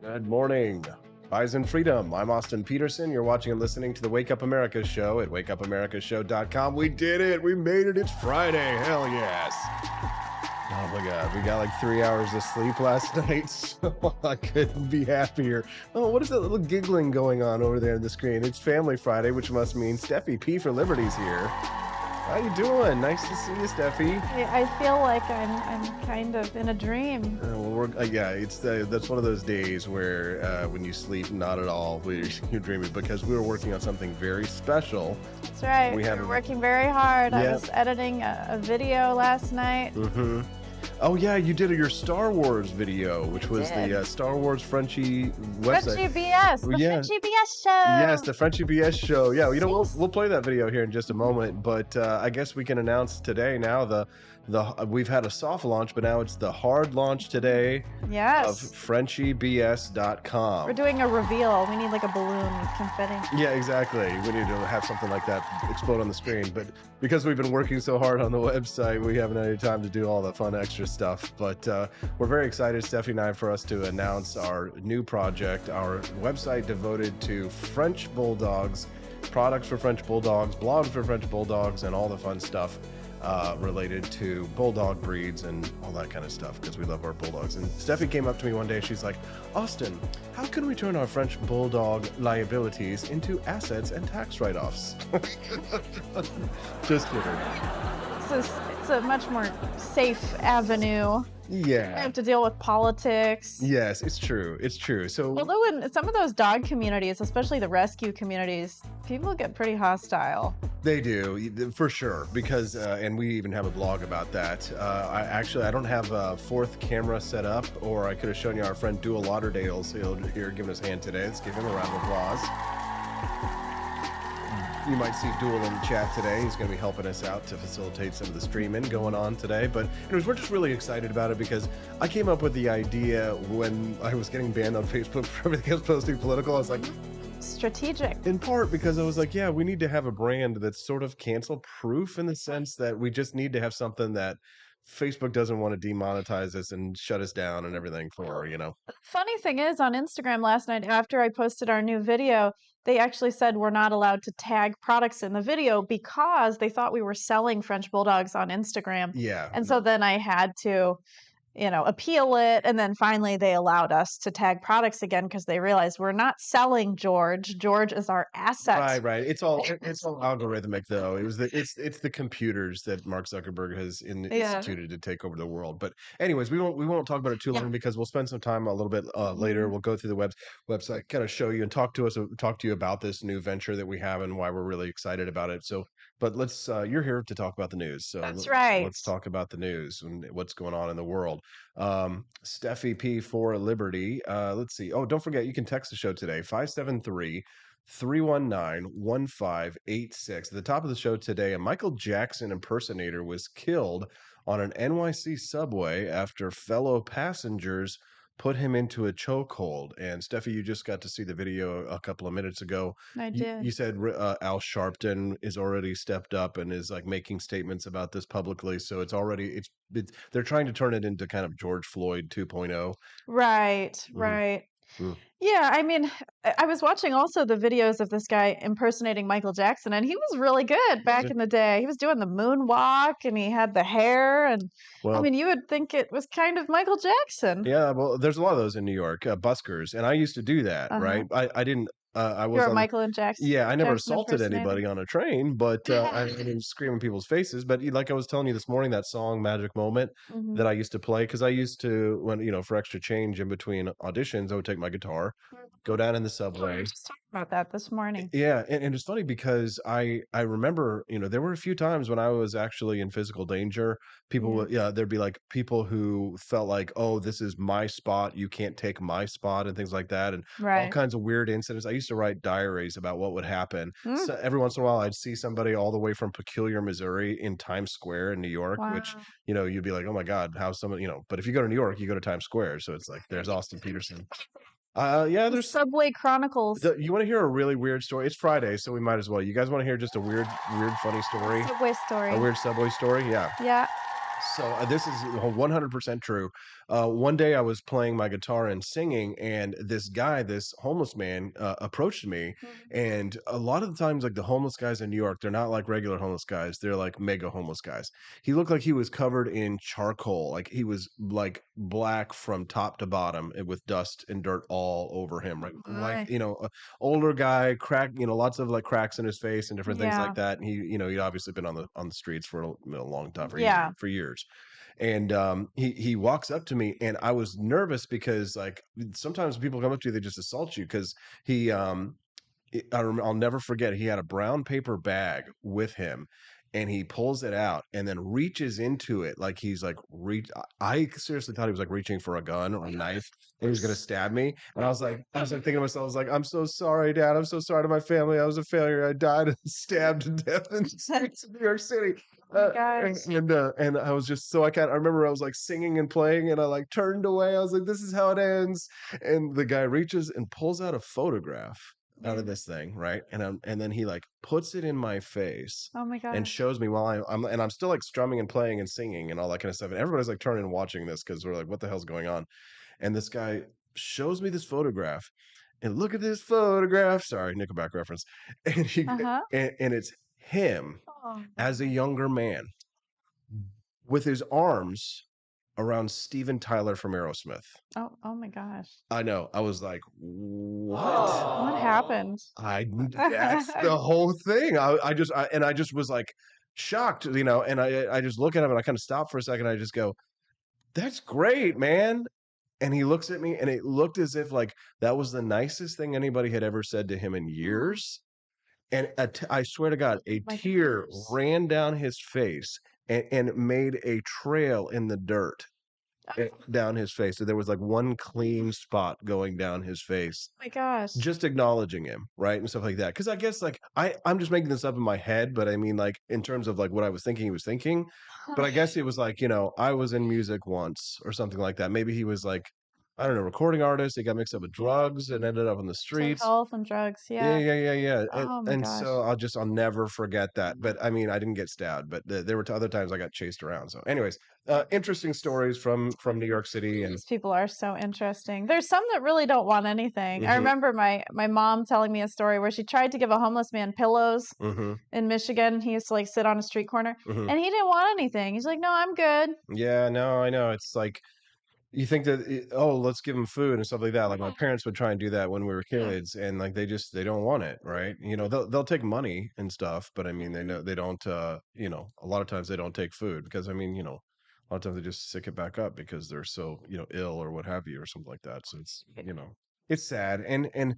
Good morning, Bison Freedom. I'm Austin Peterson. You're watching and listening to the Wake Up America show at wakeupAmericaShow.com. We did it. We made it. It's Friday. Hell yes. Oh my God. We got like 3 hours of sleep last night, so I couldn't be happier. Oh, what is that little giggling going on over there on the screen? It's Family Friday, which must mean Steffi P for Liberty's here. How you doing? Nice to see you, Steffi. I feel like I'm kind of in a dream. Yeah, that's one of those days where when you sleep, not at all, you're dreaming, because we were working on something very special. That's right. We were working very hard. Yeah. I was editing a video last night. Mm-hmm. Oh yeah, you did your Star Wars video, which was the Star Wars Frenchie website. Frenchie BS, the Frenchie BS show. Yes, the Frenchie BS show. Yeah, we'll play that video here in just a moment, but I guess we can announce today now we've had a soft launch, but now it's the hard launch today. Yes. Of FrenchieBS.com. We're doing a reveal. We need like a balloon with confetti. Yeah, exactly. We need to have something like that explode on the screen, but because we've been working so hard on the website, we haven't had any time to do all the fun extra stuff. But we're very excited, Stephanie and I, for us to announce our new project, our website devoted to French Bulldogs, products for French Bulldogs, blogs for French Bulldogs, and all the fun stuff related to bulldog breeds and all that kind of stuff, because we love our bulldogs. And Steffi came up to me one day, she's like, Austin, how can we turn our French bulldog liabilities into assets and tax write-offs? Just kidding. It's a much more safe avenue. Yeah. We have to deal with politics. Yes, it's true. It's true. So, although in some of those dog communities, especially the rescue communities, people get pretty hostile. They do, for sure, because, and we even have a blog about that. I don't have a fourth camera set up, or I could have shown you our friend Dual Lauderdale's here giving us a hand today. Let's give him a round of applause. You might see Dual in the chat today. He's going to be helping us out to facilitate some of the streaming going on today. But we're just really excited about it, because I came up with the idea when I was getting banned on Facebook for everything I was posting political. I was like, strategic. In part because I was like, yeah, we need to have a brand that's sort of cancel proof, in the sense that we just need to have something that Facebook doesn't want to demonetize us and shut us down and everything for, Funny thing is, on Instagram last night, after I posted our new video, they actually said we're not allowed to tag products in the video because they thought we were selling French Bulldogs on Instagram. Yeah. And so then I had to, appeal it. And then finally they allowed us to tag products again, because they realized we're not selling George. George is our asset. Right. It's all algorithmic, though. It's the computers that Mark Zuckerberg has instituted to take over the world. But anyways, we won't talk about it too long, because we'll spend some time a little bit later. We'll go through the website, kind of show you and talk to you about this new venture that we have and why we're really excited about it. So, but let's you're here to talk about the news. So that's right. Let's talk about the news and what's going on in the world. Steffi P for Liberty. Let's see. Oh, don't forget, you can text the show today, 573-319-1586. At the top of the show today, a Michael Jackson impersonator was killed on an NYC subway after fellow passengers put him into a chokehold. And Steffi, you just got to see the video a couple of minutes ago. I did. You said Al Sharpton is already stepped up and is like making statements about this publicly. So they're trying to turn it into kind of George Floyd 2.0. Right. Yeah, I mean, I was watching also the videos of this guy impersonating Michael Jackson, and he was really good back in the day. He was doing the moonwalk, and he had the hair, and I mean, you would think it was kind of Michael Jackson. Yeah, well, there's a lot of those in New York, buskers, and I used to do that, right? I didn't. I was You're Michael and Jackson. Yeah, I never assaulted anybody on a train, but I didn't scream in people's faces. But like I was telling you this morning, that song "Magic Moment" that I used to play, because I used to, when for extra change in between auditions, I would take my guitar, go down in the subway. We just talked about that this morning. Yeah, and it's funny because I remember, there were a few times when I was actually in physical danger. People there'd be like people who felt like, oh, this is my spot, you can't take my spot, and things like that, and all kinds of weird incidents. I used to write diaries about what would happen. So every once in a while, I'd see somebody all the way from Peculiar, Missouri, in Times Square in New York, which you'd be like, oh my God, how someone But if you go to New York, you go to Times Square, so it's like there's Austin Peterson. There's Subway Chronicles. You want to hear a really weird story? It's Friday, so we might as well. You guys want to hear just a weird, funny story? Subway story. A weird subway story? Yeah. Yeah. So this is 100% true. One day I was playing my guitar and singing, and this guy, this homeless man, approached me. And a lot of the times, like the homeless guys in New York, they're not like regular homeless guys. They're like mega homeless guys. He looked like he was covered in charcoal. Like he was like black from top to bottom with dust and dirt all over him. Right. Like, older guy, lots of like cracks in his face and different things like that. And he'd obviously been on the streets for a long time, for years. And he walks up to me, and I was nervous because like sometimes people come up to you, they just assault you because he I'll never forget. He had a brown paper bag with him, and he pulls it out and then reaches into it like he's like reach. I seriously thought he was like reaching for a gun or a knife, and he was gonna stab me. And I was like thinking to myself, I was like, I'm so sorry, Dad. I'm so sorry to my family. I was a failure. I died stabbed to death in the streets of New York City. And I was just so I remember I was like singing and playing, and I like turned away. I was like, this is how it ends. And the guy reaches and pulls out a photograph out of this thing, right? And then he like puts it in my face. Oh my god! And shows me while I'm still like strumming and playing and singing and all that kind of stuff. And everybody's like turning and watching this because we're like, what the hell's going on? And this guy shows me this photograph, and look at this photograph. Sorry, Nickelback reference. And and it's him as a younger man with his arms around Steven Tyler from Aerosmith. Oh my gosh. I know. I was like, what? What happened? That's the whole thing. I just was like shocked, and I just look at him and I kind of stop for a second. I just go, that's great, man. And he looks at me, and it looked as if like that was the nicest thing anybody had ever said to him in years. And I swear to God, a tear ran down his face and made a trail in the dirt down his face. So there was like one clean spot going down his face. Oh my gosh. Just acknowledging him, right? And stuff like that. Because I guess like I'm just making this up in my head, but I mean like in terms of like what I was thinking he was thinking. But I guess it was like, I was in music once or something like that. Maybe he was like, I don't know, recording artist. He got mixed up with drugs and ended up on the streets. Health and drugs, yeah. Yeah. Oh my gosh. So I'll never forget that. But I mean, I didn't get stabbed, but there were other times I got chased around. So, anyways, interesting stories from New York City. And these people are so interesting. There's some that really don't want anything. I remember my mom telling me a story where she tried to give a homeless man pillows in Michigan. He used to like sit on a street corner, and he didn't want anything. He's like, no, I'm good. Yeah, no, I know. It's like, you think that, let's give them food and stuff like that. Like my parents would try and do that when we were kids, and like they don't want it, right? They'll take money and stuff, but I mean they don't. A lot of times they don't take food because I mean a lot of times they just sick it back up because they're so ill or what have you or something like that. So it's sad. And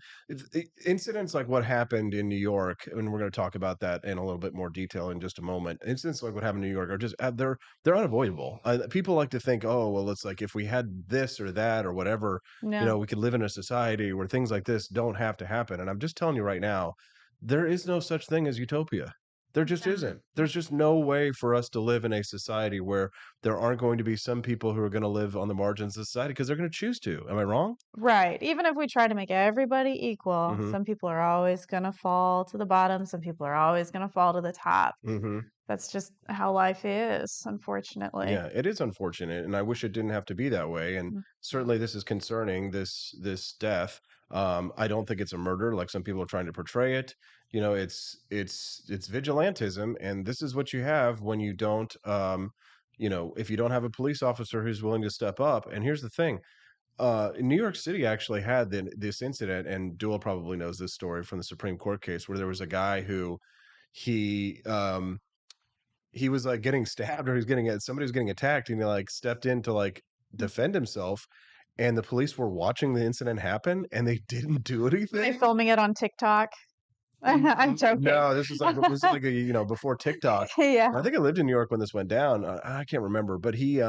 incidents like what happened in New York, and we're going to talk about that in a little bit more detail in just a moment. Incidents like what happened in New York are just they're unavoidable. People like to think, oh well, it's like if we had this or that or whatever, we could live in a society where things like this don't have to happen. And I'm just telling you right now, there is no such thing as utopia. There just isn't. There's just no way for us to live in a society where there aren't going to be some people who are going to live on the margins of society because they're going to choose to. Am I wrong? Right. Even if we try to make everybody equal, some people are always going to fall to the bottom. Some people are always going to fall to the top. That's just how life is, unfortunately. Yeah, it is unfortunate, and I wish it didn't have to be that way. And certainly, this is concerning. This death. I don't think it's a murder, like some people are trying to portray it. It's vigilantism, and this is what you have when you don't. If you don't have a police officer who's willing to step up. And here's the thing. New York City actually had this incident, and Dula probably knows this story from the Supreme Court case where there was a guy who he was like getting stabbed, or somebody was getting attacked, and he like stepped in to like defend himself, and the police were watching the incident happen, and they didn't do anything. They filming it on TikTok. I'm joking. No, this was like before TikTok. Yeah. I think I lived in New York when this went down. I can't remember, but he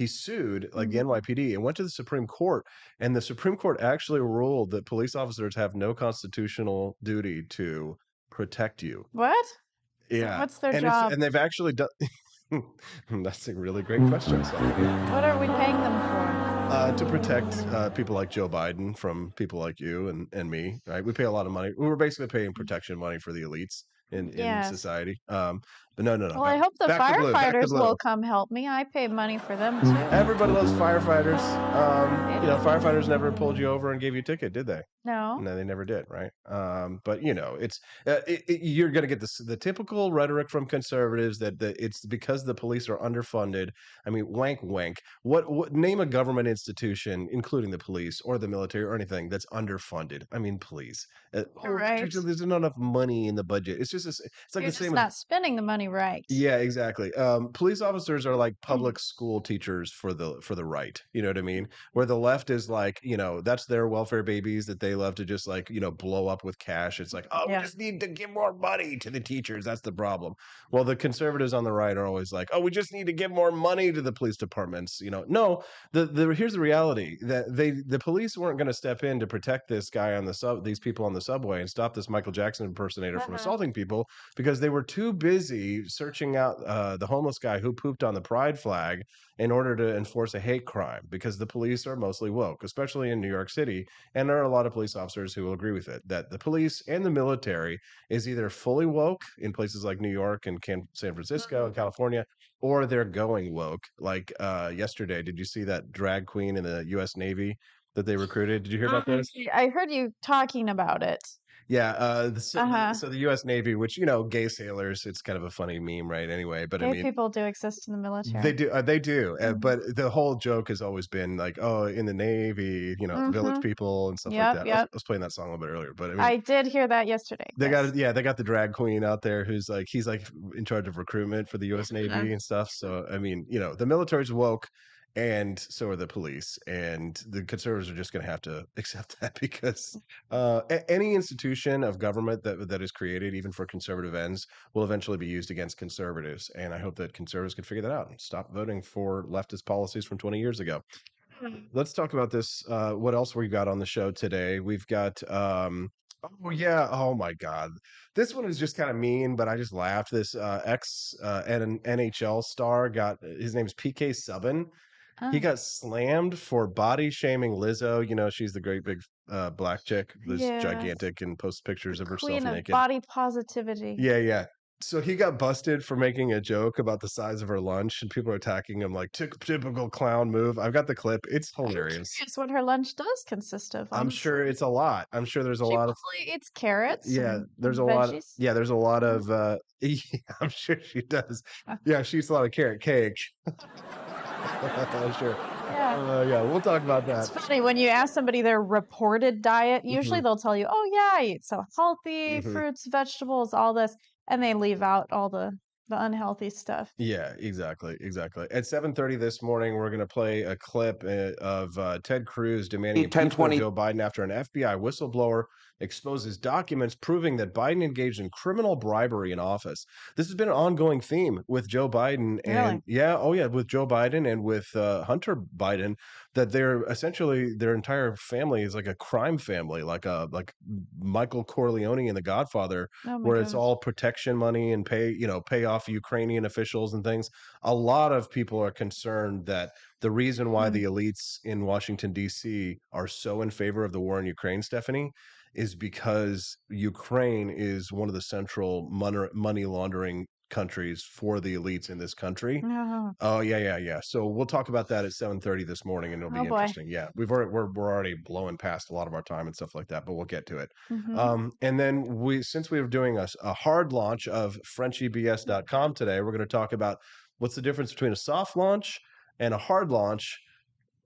sued like the NYPD and went to the Supreme Court, and the Supreme Court actually ruled that police officers have no constitutional duty to protect you. What? Yeah. What's their job? And they've actually done. That's a really great question. What are we paying them for? To protect people like Joe Biden from people like you and me. Right? We pay a lot of money. We were basically paying protection money for the elites in society. No. Well, I hope the Back to blue. Back to firefighters blue. will come help me. I pay money for them too. Everybody loves firefighters. Firefighters never pulled you over and gave you a ticket, did they? No. No, they never did, right? But it's you're going to get the typical rhetoric from conservatives that it's because the police are underfunded. I mean, wank, wank. What name a government institution, including the police or the military or anything, that's underfunded? I mean, please. Right. There's not enough money in the budget. It's like You're the same just with. not spending the money right. Yeah, exactly. Police officers are like public school teachers for the right. You know what I mean? Where the left is like, that's their welfare babies that they love to just like, blow up with cash. It's like, oh, we just need to give more money to the teachers. That's the problem. Well, the conservatives on the right are always like, oh, we just need to give more money to the police departments. No, here's the reality that the police weren't going to step in to protect this guy on these people on the subway and stop this Michael Jackson impersonator from assaulting people because they were too busy searching out the homeless guy who pooped on the pride flag in order to enforce a hate crime, because the police are mostly woke, especially in New York City. And there are a lot of police officers who will agree with it, that the police and the military is either fully woke in places like New York and San Francisco and California, or they're going woke. Like yesterday, did you see that drag queen in the U.S. Navy that they recruited? Did you hear about this? I heard you talking about it. Yeah, so the U.S. Navy, which gay sailors, it's kind of a funny meme, right? Anyway, but Gay people do exist in the military. they do. But the whole joke has always been like, oh, in the Navy, village people and stuff like that. I was playing that song a little bit earlier, but I mean, I did hear that yesterday. they got the drag queen out there who's like he's like in charge of recruitment for the U.S. Navy and stuff. So I mean, the military's woke. And so are the police, and the conservatives are just going to have to accept that because any institution of government that is created, even for conservative ends, will eventually be used against conservatives. And I hope that conservatives can figure that out and stop voting for leftist policies from 20 years ago. Let's talk about this. What else we got on the show today? We've got. Oh yeah! Oh my God, this one is just kind of mean, but I just laughed. This NHL star got his name is PK Subban. He got slammed for body shaming Lizzo. She's the great big black chick, this gigantic, and posts pictures of herself Queen naked. Of body positivity. Yeah. So he got busted for making a joke about the size of her lunch, and people are attacking him like typical clown move. I've got the clip. It's hilarious. It's what her lunch does consist of. I'm sure it's a lot. I'm sure there's a lot of. She mostly eats carrots. Yeah, there's a veggies. lot. Yeah, there's a lot of. Yeah, I'm sure she does. Yeah, she eats a lot of carrot cake. Sure. Yeah, we'll talk about that. It's funny when you ask somebody their reported diet, usually they'll tell you, oh yeah, I eat so healthy, fruits, vegetables, all this, and they leave out all the unhealthy stuff. Yeah, exactly. At 7:30 this morning, we're going to play a clip of Ted Cruz demanding impeachment of Joe Biden after an FBI whistleblower exposes documents proving that Biden engaged in criminal bribery in office. This has been an ongoing theme with Joe Biden and with Joe Biden and with Hunter Biden, that they're essentially their entire family is like a crime family, like Michael Corleone in The Godfather, where it's all protection money and pay off Ukrainian officials and things. A lot of people are concerned that the reason why the elites in Washington, D.C. are so in favor of the war in Ukraine, Stephanie, is because Ukraine is one of the central money laundering countries for the elites in this country. Oh yeah. So we'll talk about that at 7:30 this morning, and it'll be interesting. Yeah, we're already blowing past a lot of our time and stuff like that, but we'll get to it. And then since we were doing a hard launch of FrenchieBS.com today, we're going to talk about what's the difference between a soft launch and a hard launch,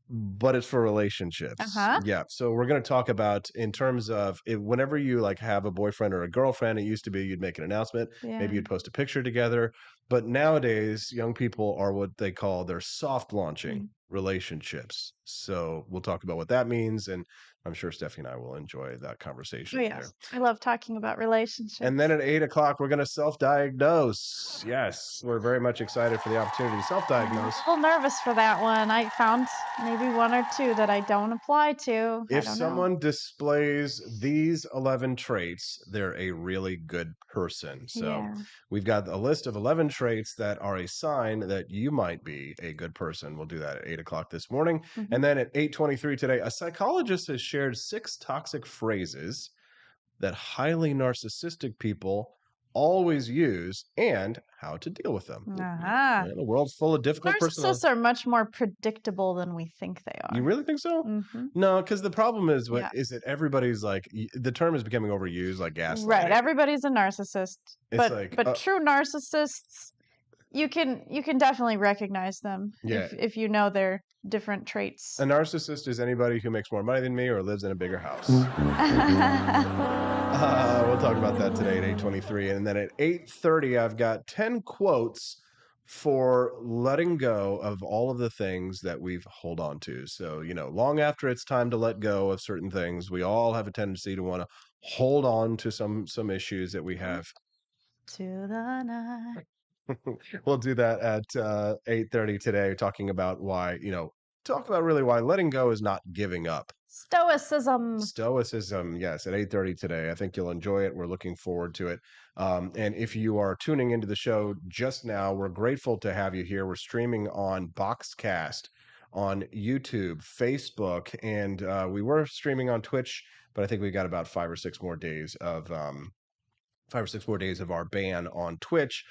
but it's for relationships. Yeah. So we're going to talk about in terms of whenever you like have a boyfriend or a girlfriend, it used to be you'd make an announcement, maybe you'd post a picture together. But nowadays, young people are what they call their soft launching relationships. So we'll talk about what that means. And I'm sure Stephanie and I will enjoy that conversation. Oh, yes. I love talking about relationships. And then at 8 o'clock, we're going to self-diagnose. Yes, we're very much excited for the opportunity to self-diagnose. I'm a little nervous for that one. I found maybe one or two that I don't apply to. If someone displays these 11 traits, they're a really good person. So we've got a list of 11 traits that are a sign that you might be a good person. We'll do that at 8 o'clock this morning. And then at 8:23 today, a psychologist has shared 6 toxic phrases that highly narcissistic people always use and how to deal with them. Uh-huh. The world's full of difficult personalities. Narcissists are much more predictable than we think they are. You really think so? Mm-hmm. No, because the problem is that everybody's like the term is becoming overused, like gaslighting. Right. Everybody's a narcissist, It's but true narcissists, you can definitely recognize them if you know their different traits. A narcissist is anybody who makes more money than me or lives in a bigger house. We'll talk about that today at 8:23, and then at 8:30, I've got 10 quotes for letting go of all of the things that we've hold on to. So, long after it's time to let go of certain things, we all have a tendency to want to hold on to some issues that we have. To the night. We'll do that at 8:30 today, talking about why, really why letting go is not giving up. Stoicism, yes, at 8:30 today. I think you'll enjoy it. We're looking forward to it. And if you are tuning into the show just now, we're grateful to have you here. We're streaming on Boxcast, on YouTube, Facebook, and we were streaming on Twitch, but I think we got about 5 or 6 more days of our ban on Twitch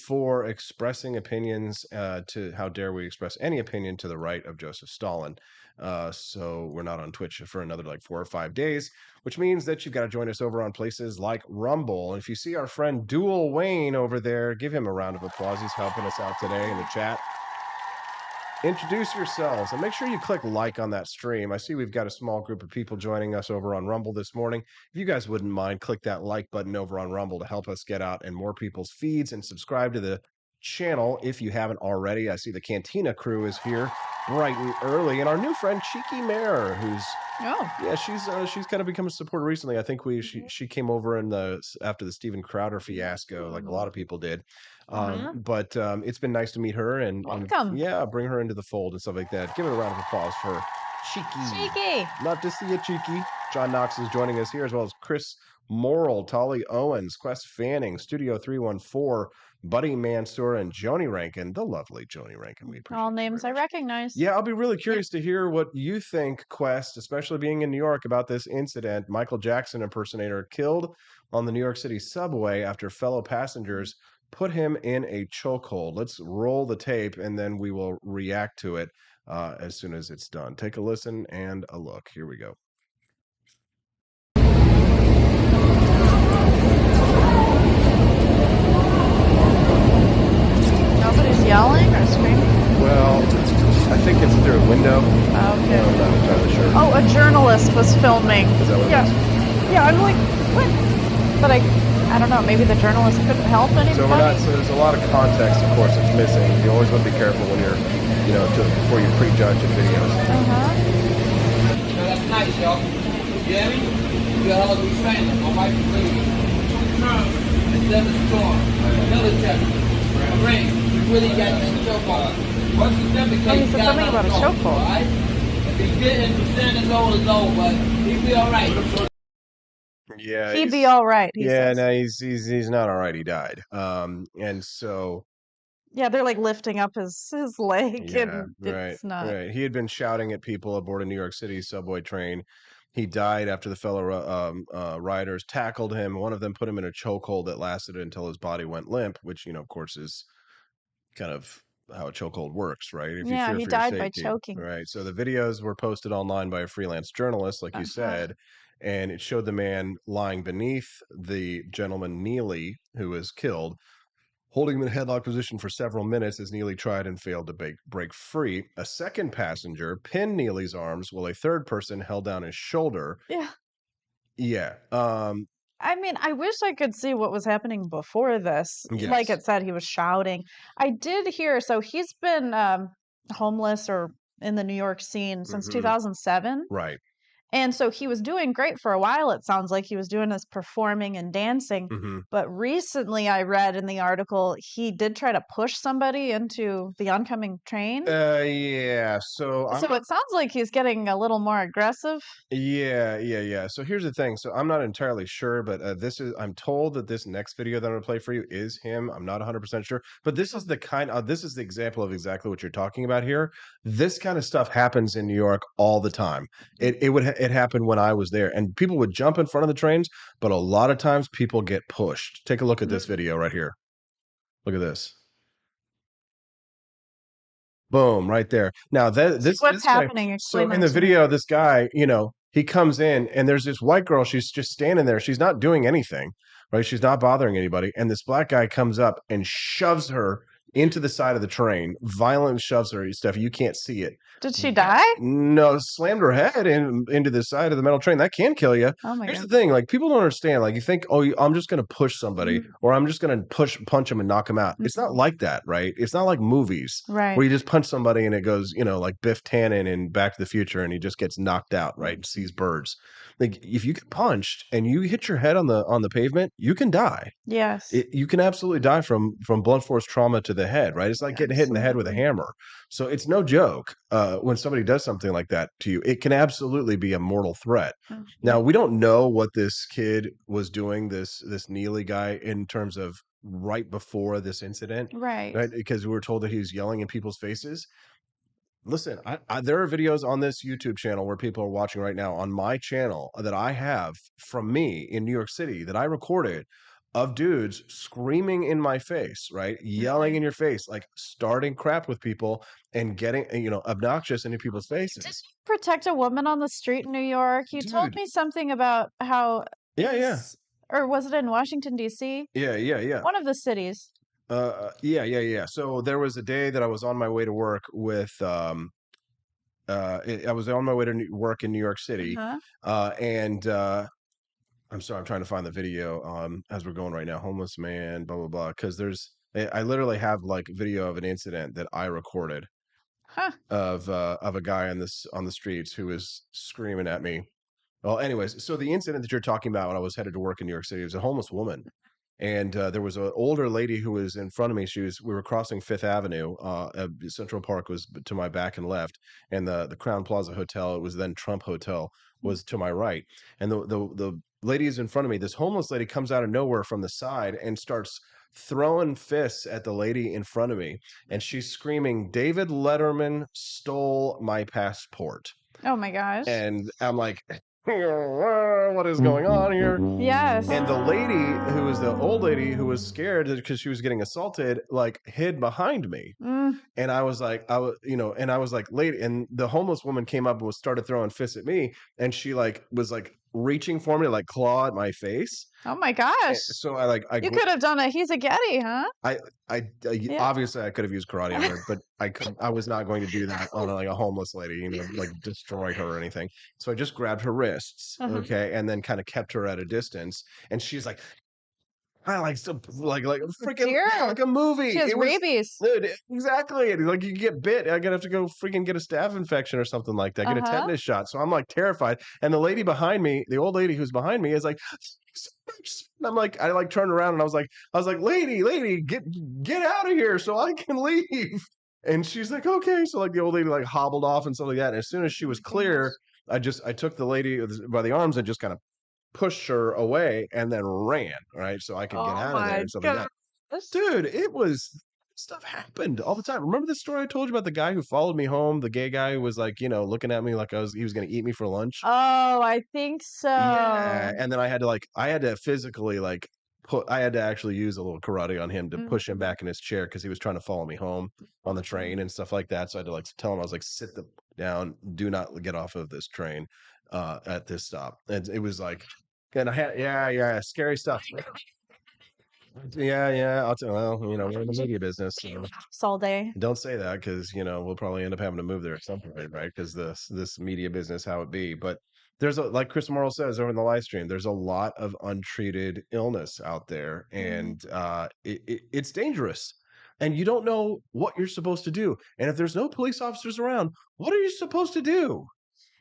for expressing opinions to how dare we express any opinion to the right of Joseph Stalin. So we're not on Twitch for another 4 or 5 days, which means that you've got to join us over on places like Rumble. And if you see our friend Dual Wayne over there, give him a round of applause. He's helping us out today in the chat. Introduce yourselves and make sure you click like on that stream. I see we've got a small group of people joining us over on Rumble this morning. If you guys wouldn't mind, click that like button over on Rumble to help us get out in more people's feeds, and subscribe to the channel if you haven't already. I see the Cantina crew is here bright and early, and our new friend Cheeky Mare, who's she's kind of become a supporter recently. I think she came over after the Steven Crowder fiasco, like a lot of people did. But it's been nice to meet her and bring her into the fold and stuff like that. Give it a round of applause for Cheeky. Love to see you, Cheeky. John Knox is joining us here, as well as Chris Morrill, Tolly Owens, Quest Fanning, Studio 314, Buddy Mansour, and Joni Rankin, the lovely Joni Rankin. We appreciate all names I recognize. Yeah, I'll be really curious to hear what you think, Quest, especially being in New York, about this incident. Michael Jackson impersonator killed on the New York City subway after fellow passengers put him in a chokehold. Let's roll the tape, and then we will react to it as soon as it's done. Take a listen and a look. Here we go. Nobody's yelling or screaming? Well, I think it's through a window. Oh, okay. I'm not entirely sure. Oh, a journalist was filming. Is that what it is? Yeah, I'm like, what? But I don't know, maybe the journalist couldn't help anybody? So there's a lot of context, of course, that's missing. You always want to be careful when you're, before you prejudge in videos. So that's nice, y'all. You hear me? You're a hell of a trainer. My wife is leaving. Instead of storm, military, rain, you really got that chokehold. Once you defecate, he said something about a chokehold. Right? If he's getting percent is low, but he'll be all right. Yeah, he'd be all right. No, he's not all right. He died. And so. Yeah, they're lifting up his leg, and it's not. Right. He had been shouting at people aboard a New York City subway train. He died after the fellow riders tackled him. One of them put him in a chokehold that lasted until his body went limp, which, of course, is kind of how a chokehold works, right? If yeah, he died by choking. Right. So the videos were posted online by a freelance journalist, like you said, and it showed the man lying beneath the gentleman Neely, who was killed, holding him in a headlock position for several minutes as Neely tried and failed to break free. A second passenger pinned Neely's arms while a third person held down his shoulder. Yeah. Yeah. I mean, I wish I could see what was happening before this. Yes. Like it said, he was shouting. I did hear, so he's been homeless or in the New York scene since 2007. Right. And so he was doing great for a while. It sounds like he was doing his performing and dancing. But recently I read in the article, he did try to push somebody into the oncoming train. Yeah. So it sounds like he's getting a little more aggressive. Yeah. So here's the thing. So I'm not entirely sure, but I'm told that this next video that I'm going to play for you is him. I'm not 100% sure, but this is the example of exactly what you're talking about here. This kind of stuff happens in New York all the time. it happened when I was there, and people would jump in front of the trains, but a lot of times people get pushed. Take a look at this video right here. Look at this. Boom, right there. Now this What's guy, happening? so Explain in that the to me. video, this guy, he comes in and there's this white girl. She's just standing there. She's not doing anything, right? She's not bothering anybody. And this black guy comes up and shoves her into the side of the train, violently shoves her. Steffi, you can't see it. Did she die? No, slammed her head into the side of the metal train. That can kill you. Oh my Here's God. the thing: like people don't understand. Like you think, oh, I'm just going to push somebody, or I'm just going to punch him and knock him out. It's not like that, right? It's not like movies where you just punch somebody and it goes, like Biff Tannen in Back to the Future, and he just gets knocked out, right? And sees birds. Like if you get punched and you hit your head on the pavement, you can die. Yes. You can absolutely die from blunt force trauma to the head, right? It's like getting hit in the head with a hammer. So it's no joke when somebody does something like that to you. It can absolutely be a mortal threat. Now, we don't know what this kid was doing, this Neely guy, in terms of right before this incident, Right. Because we were told that he was yelling in people's faces. Listen, there are videos on this YouTube channel where people are watching right now on my channel that I have from me in New York City that I recorded of dudes screaming in my face, right? Yelling in your face, like starting crap with people and getting, obnoxious into people's faces. Did you protect a woman on the street in New York? You told me something about how. Yeah. Or was it in Washington, D.C.? Yeah. One of the cities. Yeah. So there was a day that I was on my way to work with, I was on my way to work in New York City, and I'm sorry, I'm trying to find the video as we're going right now. Homeless man, blah blah blah. Because I literally have like video of an incident that I recorded of a guy on the streets who was screaming at me. Well, anyways, so the incident that you're talking about when I was headed to work in New York City was a homeless woman. And there was an older lady who was in front of me. We were crossing Fifth Avenue. Central Park was to my back and left, and the Crown Plaza Hotel, it was then Trump Hotel, was to my right. And the lady is in front of me. This homeless lady comes out of nowhere from the side and starts throwing fists at the lady in front of me, and she's screaming, "David Letterman stole my passport." Oh my gosh. And I'm like, what is going on here? Yes. And the lady, who was the old lady who was scared because she was getting assaulted, like hid behind me. And I was like, lady, and the homeless woman came up and started throwing fists at me, and she was reaching for me to claw at my face. Oh my gosh. So you could have done a he's a Getty, huh? Obviously I could have used karate on her, but I was not going to do that on a homeless lady, destroy her or anything. So I just grabbed her wrists, okay, and then kind of kept her at a distance. And she's like, I like freaking like a movie. She has rabies. Dude, exactly. Like you get bit, I'm gonna have to go freaking get a staph infection or something like that, get a tetanus shot. So I'm like terrified. And the lady behind me, the old lady who's behind me, is like, and I'm like, I turned around and I was like, lady, get out of here so I can leave. And she's like, okay. So the old lady hobbled off and stuff like that. And as soon as she was clear, I took the lady by the arms and just kind of pushed her away and then ran, right? So I could get out of there and stuff like that. Dude, stuff happened all the time. Remember the story I told you about the guy who followed me home? The gay guy who was looking at me like he was going to eat me for lunch. Oh, I think so. Yeah. And then I had to physically I had to actually use a little karate on him to push him back in his chair because he was trying to follow me home on the train and stuff like that. So I had to tell him, I was like, sit down, do not get off of this train at this stop. And it was and I had scary stuff. Yeah. I'll tell. Well, we're in the media business. So all day. don't say that because we'll probably end up having to move there at some point, right? Because this media business, how it be. But there's like Chris Morrill says over in the live stream, there's a lot of untreated illness out there, and it's dangerous. And you don't know what you're supposed to do. And if there's no police officers around, what are you supposed to do?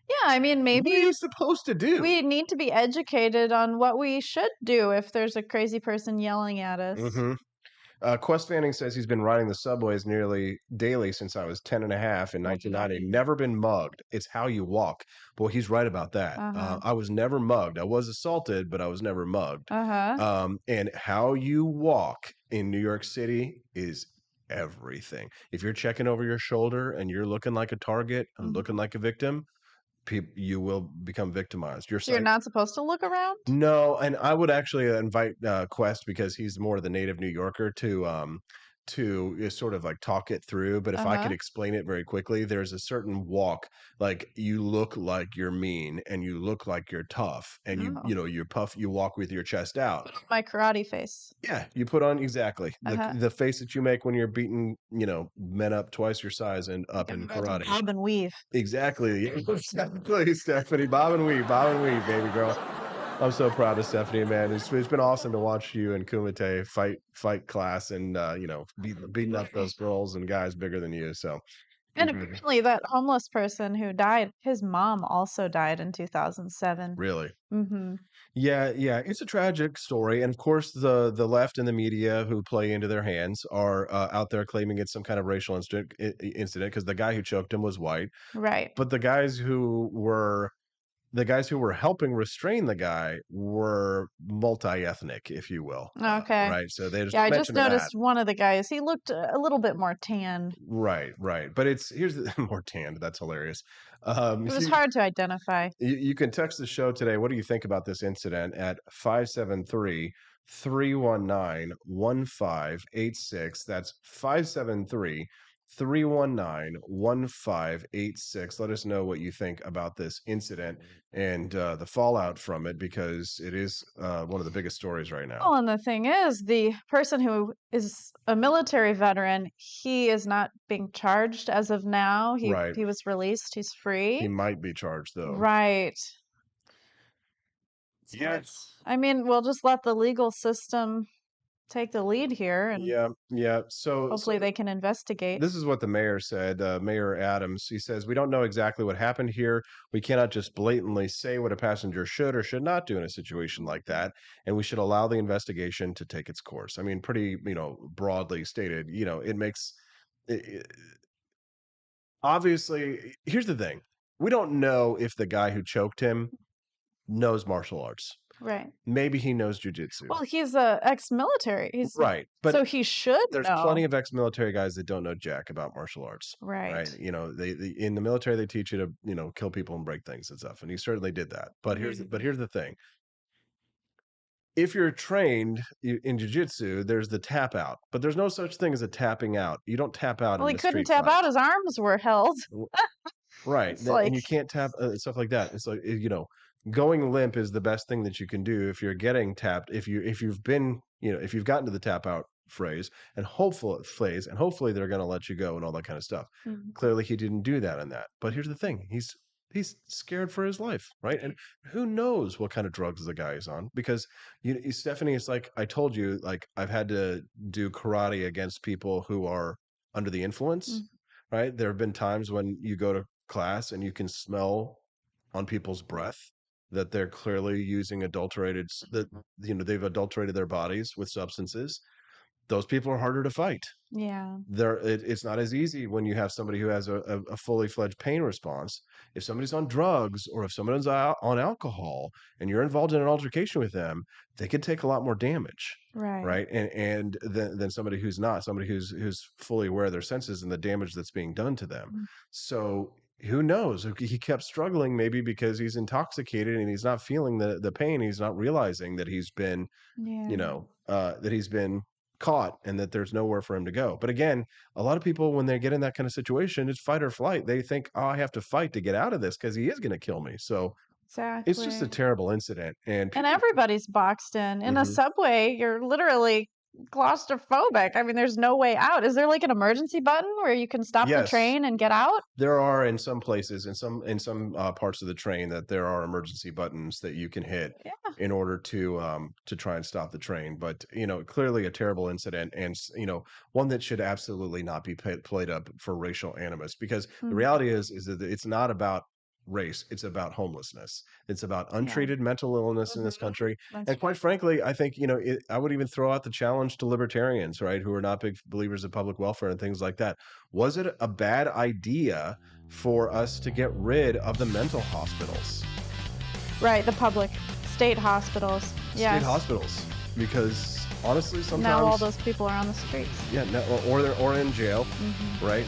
Yeah, I mean, maybe what are you supposed to do? We need to be educated on what we should do if there's a crazy person yelling at us. Quest Fanning says he's been riding the subways nearly daily since I was 10 and a half in 1990. Never been mugged. It's how you walk. Boy, he's right about that. I was never mugged. I was assaulted, but I was never mugged. And how you walk in New York City is everything. If you're checking over your shoulder and you're looking like a target and looking like a victim, you will become victimized. So you're not supposed to look around? No, and I would actually invite Quest, because he's more the native New Yorker, to sort of like talk it through. But if I could explain it very quickly, there's a certain walk, like you look like you're mean and you look like you're tough, and you walk with your chest out. My karate face. Yeah, you put on exactly the face that you make when you're beating men up twice your size and up in karate. Bob and weave. Exactly, exactly, Stephanie. Bob and weave, baby girl. I'm so proud of Stephanie, man. It's been awesome to watch you and Kumite fight class and beating up those girls and guys bigger than you. So, and apparently that homeless person who died, his mom also died in 2007. Really? Mm-hmm. Yeah, it's a tragic story, and of course the left and the media who play into their hands are out there claiming it's some kind of racial incident because the guy who choked him was white, right? But the guys who were helping restrain the guy were multi-ethnic, if you will. Okay. Right. So they just I just noticed that. one of the guys. He looked a little bit more tan. Right. But here's the more tanned. That's hilarious. It was hard to identify. You can text the show today. What do you think about this incident at 573-319-1586? That's 573-319-1586. Let us know what you think about this incident and the fallout from it, because it is one of the biggest stories right now. Well, and the thing is, the person who is a military veteran, he is not being charged as of now. He was released. He's free. He might be charged, though. Right. Yes. I mean, we'll just let the legal system take the lead here, and so hopefully they can investigate. This is what the mayor said, Mayor Adams. He says, "We don't know exactly what happened here. We cannot just blatantly say what a passenger should or should not do in a situation like that, and we should allow the investigation to take its course." I mean, pretty broadly stated. It makes obviously. Here's the thing: we don't know if the guy who choked him knows martial arts. Right. Maybe he knows jujitsu. Well, he's a ex-military. He's right, but so he should. There's plenty of ex-military guys that don't know jack about martial arts. Right. They in the military they teach you to kill people and break things and stuff, and he certainly did that. But here's the thing: if you're trained in jiu-jitsu, there's the tap out, but there's no such thing as a tapping out. You don't tap out. Well, he couldn't tap out; his arms were held. Right, and you can't tap stuff like that. It's like going limp is the best thing that you can do if you're getting tapped. If you've gotten to the tap out phrase, and hopefully they're going to let you go and all that kind of stuff. Mm-hmm. Clearly, he didn't do that in that. But here's the thing: he's scared for his life, right? And who knows what kind of drugs the guy is on? Because Stephanie, it's like I told you, like I've had to do karate against people who are under the influence, mm-hmm. right? There have been times when you go to class and you can smell on people's breath that they're clearly using adulterated, that they've adulterated their bodies with substances. Those people are harder to fight. Yeah. It's not as easy when you have somebody who has a fully fledged pain response. If somebody's on drugs or if someone's on alcohol and you're involved in an altercation with them, they can take a lot more damage. Right. And than somebody who's not, somebody who's fully aware of their senses and the damage that's being done to them. Mm-hmm. So who knows? He kept struggling, maybe because he's intoxicated and he's not feeling the pain. He's not realizing that he's been, that he's been caught and that there's nowhere for him to go. But again, a lot of people, when they get in that kind of situation, it's fight or flight. They think, oh, I have to fight to get out of this because he is going to kill me. So exactly. It's just a terrible incident. And everybody's boxed in. In mm-hmm. a subway, you're literally claustrophobic. I mean, there's no way out. Is there like an emergency button where you can stop the train and get out? There are in some places, in some parts of the train, that there are emergency buttons that you can hit in order to try and stop the train. But clearly a terrible incident, and one that should absolutely not be played up for racial animus, because mm-hmm. the reality is that it's not about race. It's about homelessness. It's about untreated mental illness mm-hmm. in this country. And quite frankly, I think, I would even throw out the challenge to libertarians, right, who are not big believers of public welfare and things like that. Was it a bad idea for us to get rid of the mental hospitals? Right, the public state hospitals. Yes. State hospitals. Because honestly, sometimes now all those people are on the streets. Yeah, or they're in jail, mm-hmm. right?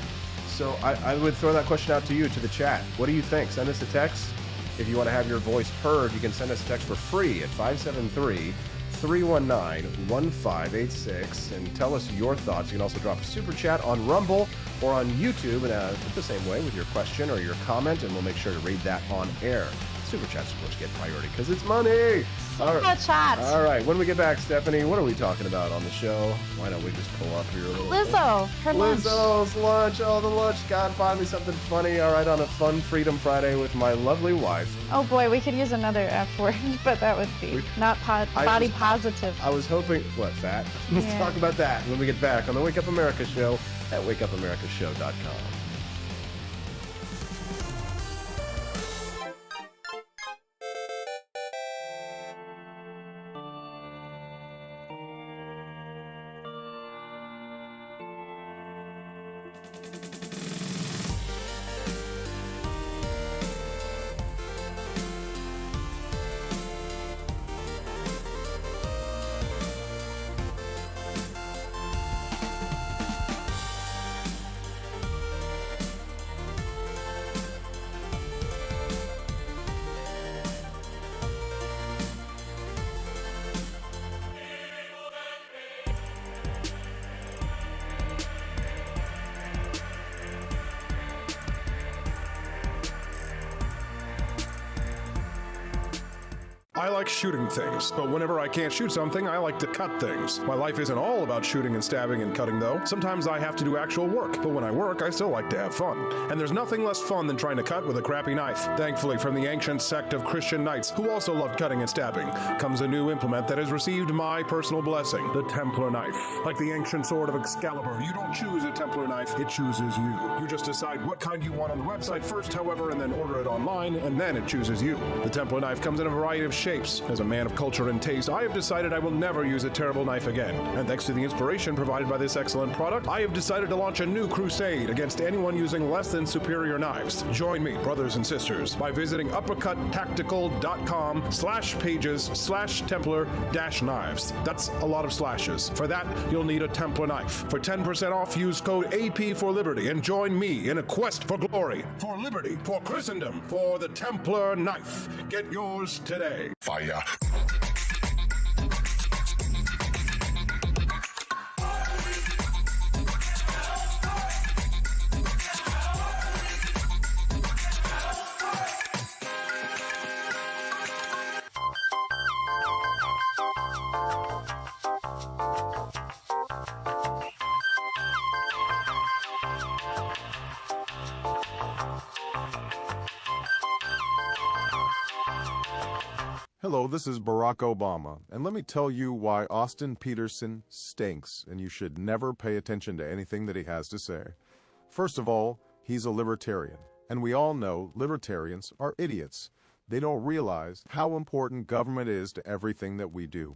So I would throw that question out to you, to the chat. What do you think? Send us a text. If you want to have your voice heard, you can send us a text for free at 573-319-1586 and tell us your thoughts. You can also drop a super chat on Rumble or on YouTube and the same way with your question or your comment, and we'll make sure to read that on air. Super chats, of course, get priority because it's money. Super chats. All right. When we get back, Stephanie, what are we talking about on the show? Why don't we just pull up your little... Lizzo, her lunch. Lizzo's lunch. Oh, the lunch. God, find me something funny. All right, on a fun Freedom Friday with my lovely wife. Oh, boy, we could use another F word, but that would be not body positive. I was hoping... What, fat? Let's talk about that when we get back on the Wake Up America show at wakeupAmericaShow.com. I like shooting things, but whenever I can't shoot something, I like to cut things. My life isn't all about shooting and stabbing and cutting, though. Sometimes I have to do actual work, but when I work, I still like to have fun. And there's nothing less fun than trying to cut with a crappy knife. Thankfully, from the ancient sect of Christian knights, who also loved cutting and stabbing, comes a new implement that has received my personal blessing, the Templar Knife. Like the ancient sword of Excalibur, you don't choose a Templar knife, it chooses you. You just decide what kind you want on the website first, however, and then order it online, and then it chooses you. The Templar Knife comes in a variety of shapes. As a man of culture and taste, I have decided I will never use a terrible knife again. And thanks to the inspiration provided by this excellent product, I have decided to launch a new crusade against anyone using less than superior knives. Join me, brothers and sisters, by visiting uppercuttactical.com/pages/Templar-knives. That's a lot of slashes. For that, you'll need a Templar knife. For 10% off, use code AP for Liberty and join me in a quest for glory, for liberty, for Christendom, for the Templar knife. Get yours today. Fire. Hello, this is Barack Obama, and let me tell you why Austin Peterson stinks, and you should never pay attention to anything that he has to say. First of all, he's a libertarian, and we all know libertarians are idiots. They don't realize how important government is to everything that we do.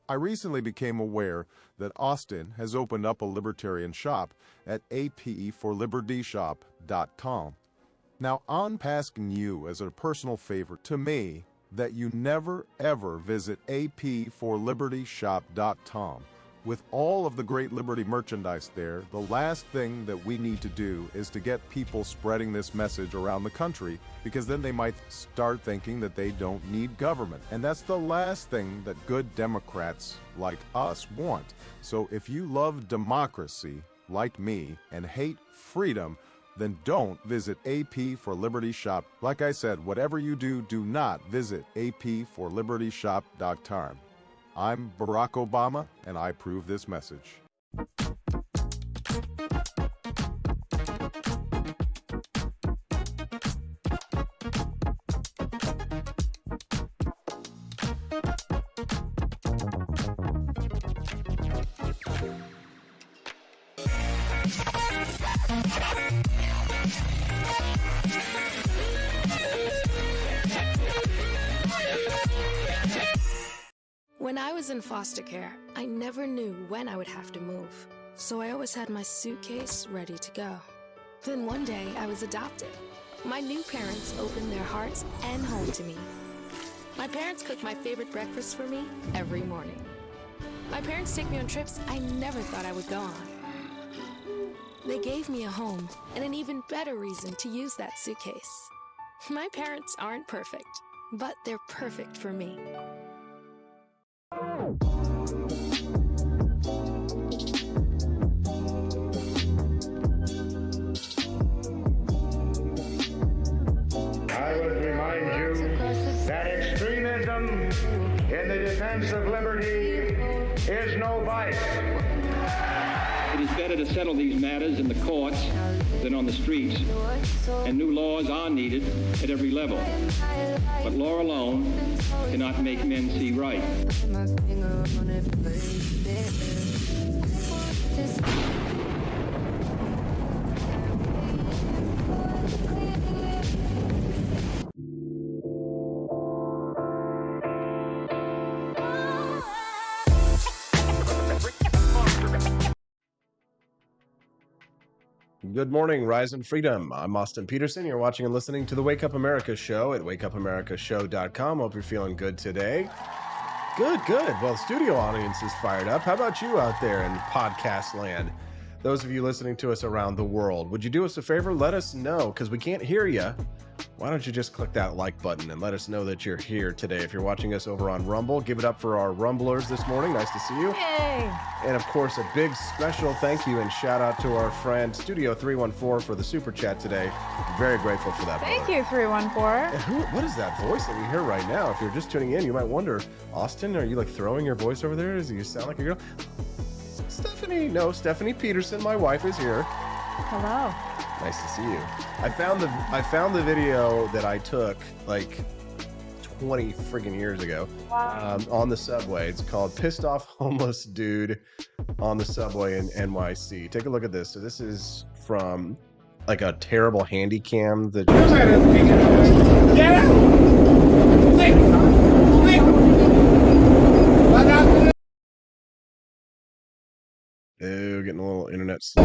I recently became aware that Austin has opened up a libertarian shop at apforlibertyshop.com. Now, I'm asking you as a personal favor to me that you never ever visit apforlibertyshop.com. With all of the great Liberty merchandise there, the last thing that we need to do is to get people spreading this message around the country, because then they might start thinking that they don't need government. And that's the last thing that good Democrats like us want. So if you love democracy, like me, and hate freedom, then don't visit AP for Liberty Shop. Like I said, whatever you do, do not visit apforlibertyshop.com. I'm Barack Obama, and I approve this message. When I was in foster care, I never knew when I would have to move, so I always had my suitcase ready to go. Then one day, I was adopted. My new parents opened their hearts and home to me. My parents cook my favorite breakfast for me every morning. My parents take me on trips I never thought I would go on. They gave me a home and an even better reason to use that suitcase. My parents aren't perfect, but they're perfect for me. I would remind you that extremism in the defense of liberty is no vice. It is better to settle these matters in the courts than on the streets, and new laws are needed at every level. But law alone cannot make men see right. Good morning, Rise and Freedom. I'm Austin Peterson. You're watching and listening to the Wake Up America show at wakeupAmericaShow.com. Hope you're feeling good today. Good. Well, the studio audience is fired up. How about you out there in podcast land? Those of you listening to us around the world, would you do us a favor? Let us know, because we can't hear you. Why don't you just click that like button and let us know that you're here today. If you're watching us over on Rumble, give it up for our Rumblers this morning. Nice to see you. Yay! And of course, a big special thank you and shout out to our friend Studio 314 for the super chat today. Very grateful for that. Thank brother. you, 314. And what is that voice that we hear right now? If you're just tuning in, you might wonder, Austin, are you like throwing your voice over there? Does you sound like a girl? Stephanie. No, Stephanie Peterson, my wife, is here. Hello. Nice to see you. I found the video that I took like 20 friggin' years ago on the subway. It's called Pissed Off Homeless Dude on the Subway in NYC. Take a look at this. So this is from like a terrible handy cam that Ew, getting a little internet slow.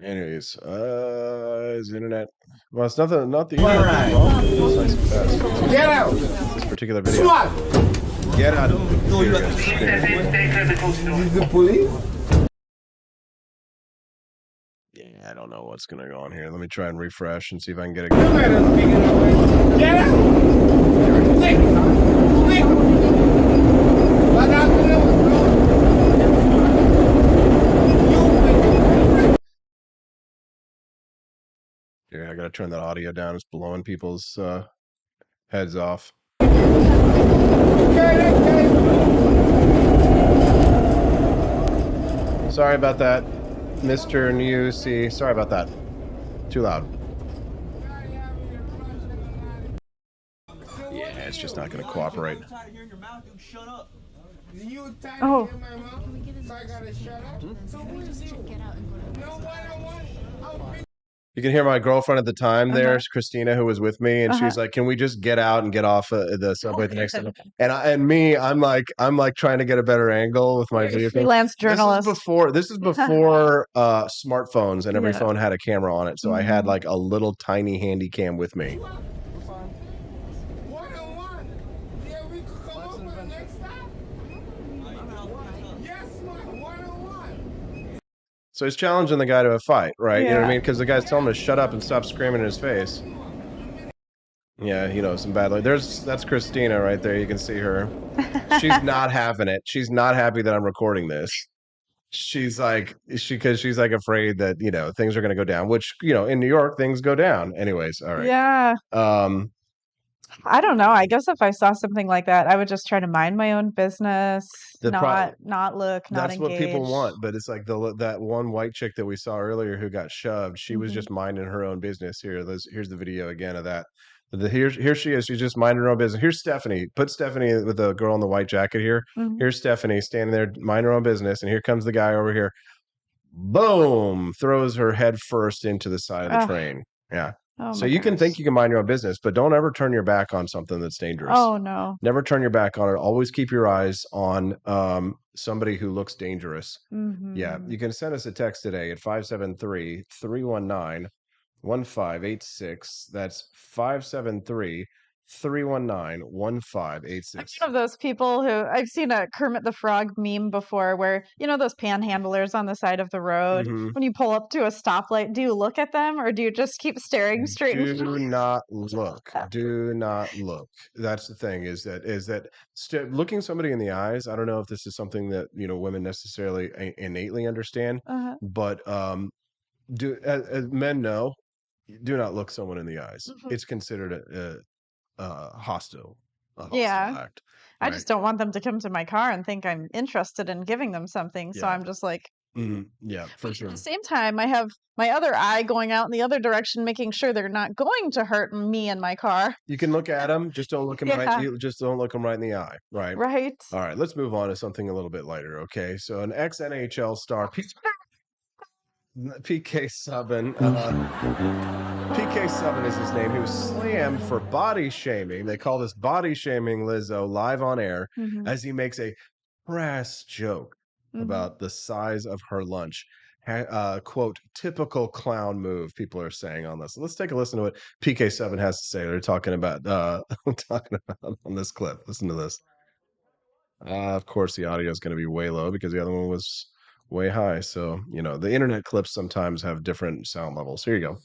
Anyways, is internet? Well, it's not the internet. Right. It's nice and fast. Get out! This particular video. SWAT! Get out of here. Is the police? Yeah, I don't know what's gonna go on here. Let me try and refresh and see if I can get it. Get out! Yeah, I gotta turn that audio down. It's blowing people's heads off. Sorry about that, Mr. NYC. Sorry about that. Too loud. Yeah, it's just not gonna cooperate. Oh. You can hear my girlfriend at the time there, Christina, who was with me, and she's like, "Can we just get out and get off the subway at the next time?" And I'm like trying to get a better angle with my video. Freelance journalist. This is before smartphones, and every phone had a camera on it, so I had like a little tiny handy cam with me. So he's challenging the guy to a fight, right? You know what I mean? Because the guy's telling him to shut up and stop screaming in his face. Yeah, some bad luck. That's Christina right there. You can see her. She's not having it. She's not happy that I'm recording this. She's like, because she's like afraid that, things are going to go down, which, in New York, things go down. Anyways, all right. Yeah. I don't know. I guess if I saw something like that, I would just try to mind my own business, not look, not That's engage. what people want, but it's like that one white chick that we saw earlier who got shoved. She was just minding her own business. Here's the video again of that. Here she is. She's just minding her own business. Here's Stephanie. Put Stephanie with the girl in the white jacket here. Here's Stephanie standing there minding her own business, and here comes the guy over here. Boom! Throws her head first into the side of the train. Yeah. Oh so you can think you can mind your own business, but don't ever turn your back on something that's dangerous. Oh, no. Never turn your back on it. Always keep your eyes on somebody who looks dangerous. Yeah. You can send us a text today at 573-319-1586. That's 573 319-1586. I'm one of those people who I've seen a Kermit the Frog meme before where, those panhandlers on the side of the road, Mm-hmm. when you pull up to a stoplight, do you look at them or do you just keep staring straight in front? Do not look. Do not look. That's the thing is that looking somebody in the eyes, I don't know if this is something that, women necessarily innately understand, Uh-huh. but as men know, do not look someone in the eyes. Mhm. It's considered a hostile Yeah. act, I right? just don't want them to come to my car and think I'm interested in giving them something. So Yeah. I'm just like, Yeah, for sure. at the same time, I have my other eye going out in the other direction, making sure they're not going to hurt me and my car. You can look at them, just don't look them just don't look them right in the eye, right? Right. All right, let's move on to something a little bit lighter, okay? So an ex-NHL star, PK Subban, PK Subban is his name. He was slammed for body shaming. They call this body shaming Lizzo live on air as he makes a crass joke about the size of her lunch. Quote, typical clown move, people are saying on this. Let's take a listen to what PK Subban has to say. They're talking about on this clip. Listen to this. Of course, the audio is going to be way low because the other one was way high. So, the internet clips sometimes have different sound levels. Here you go.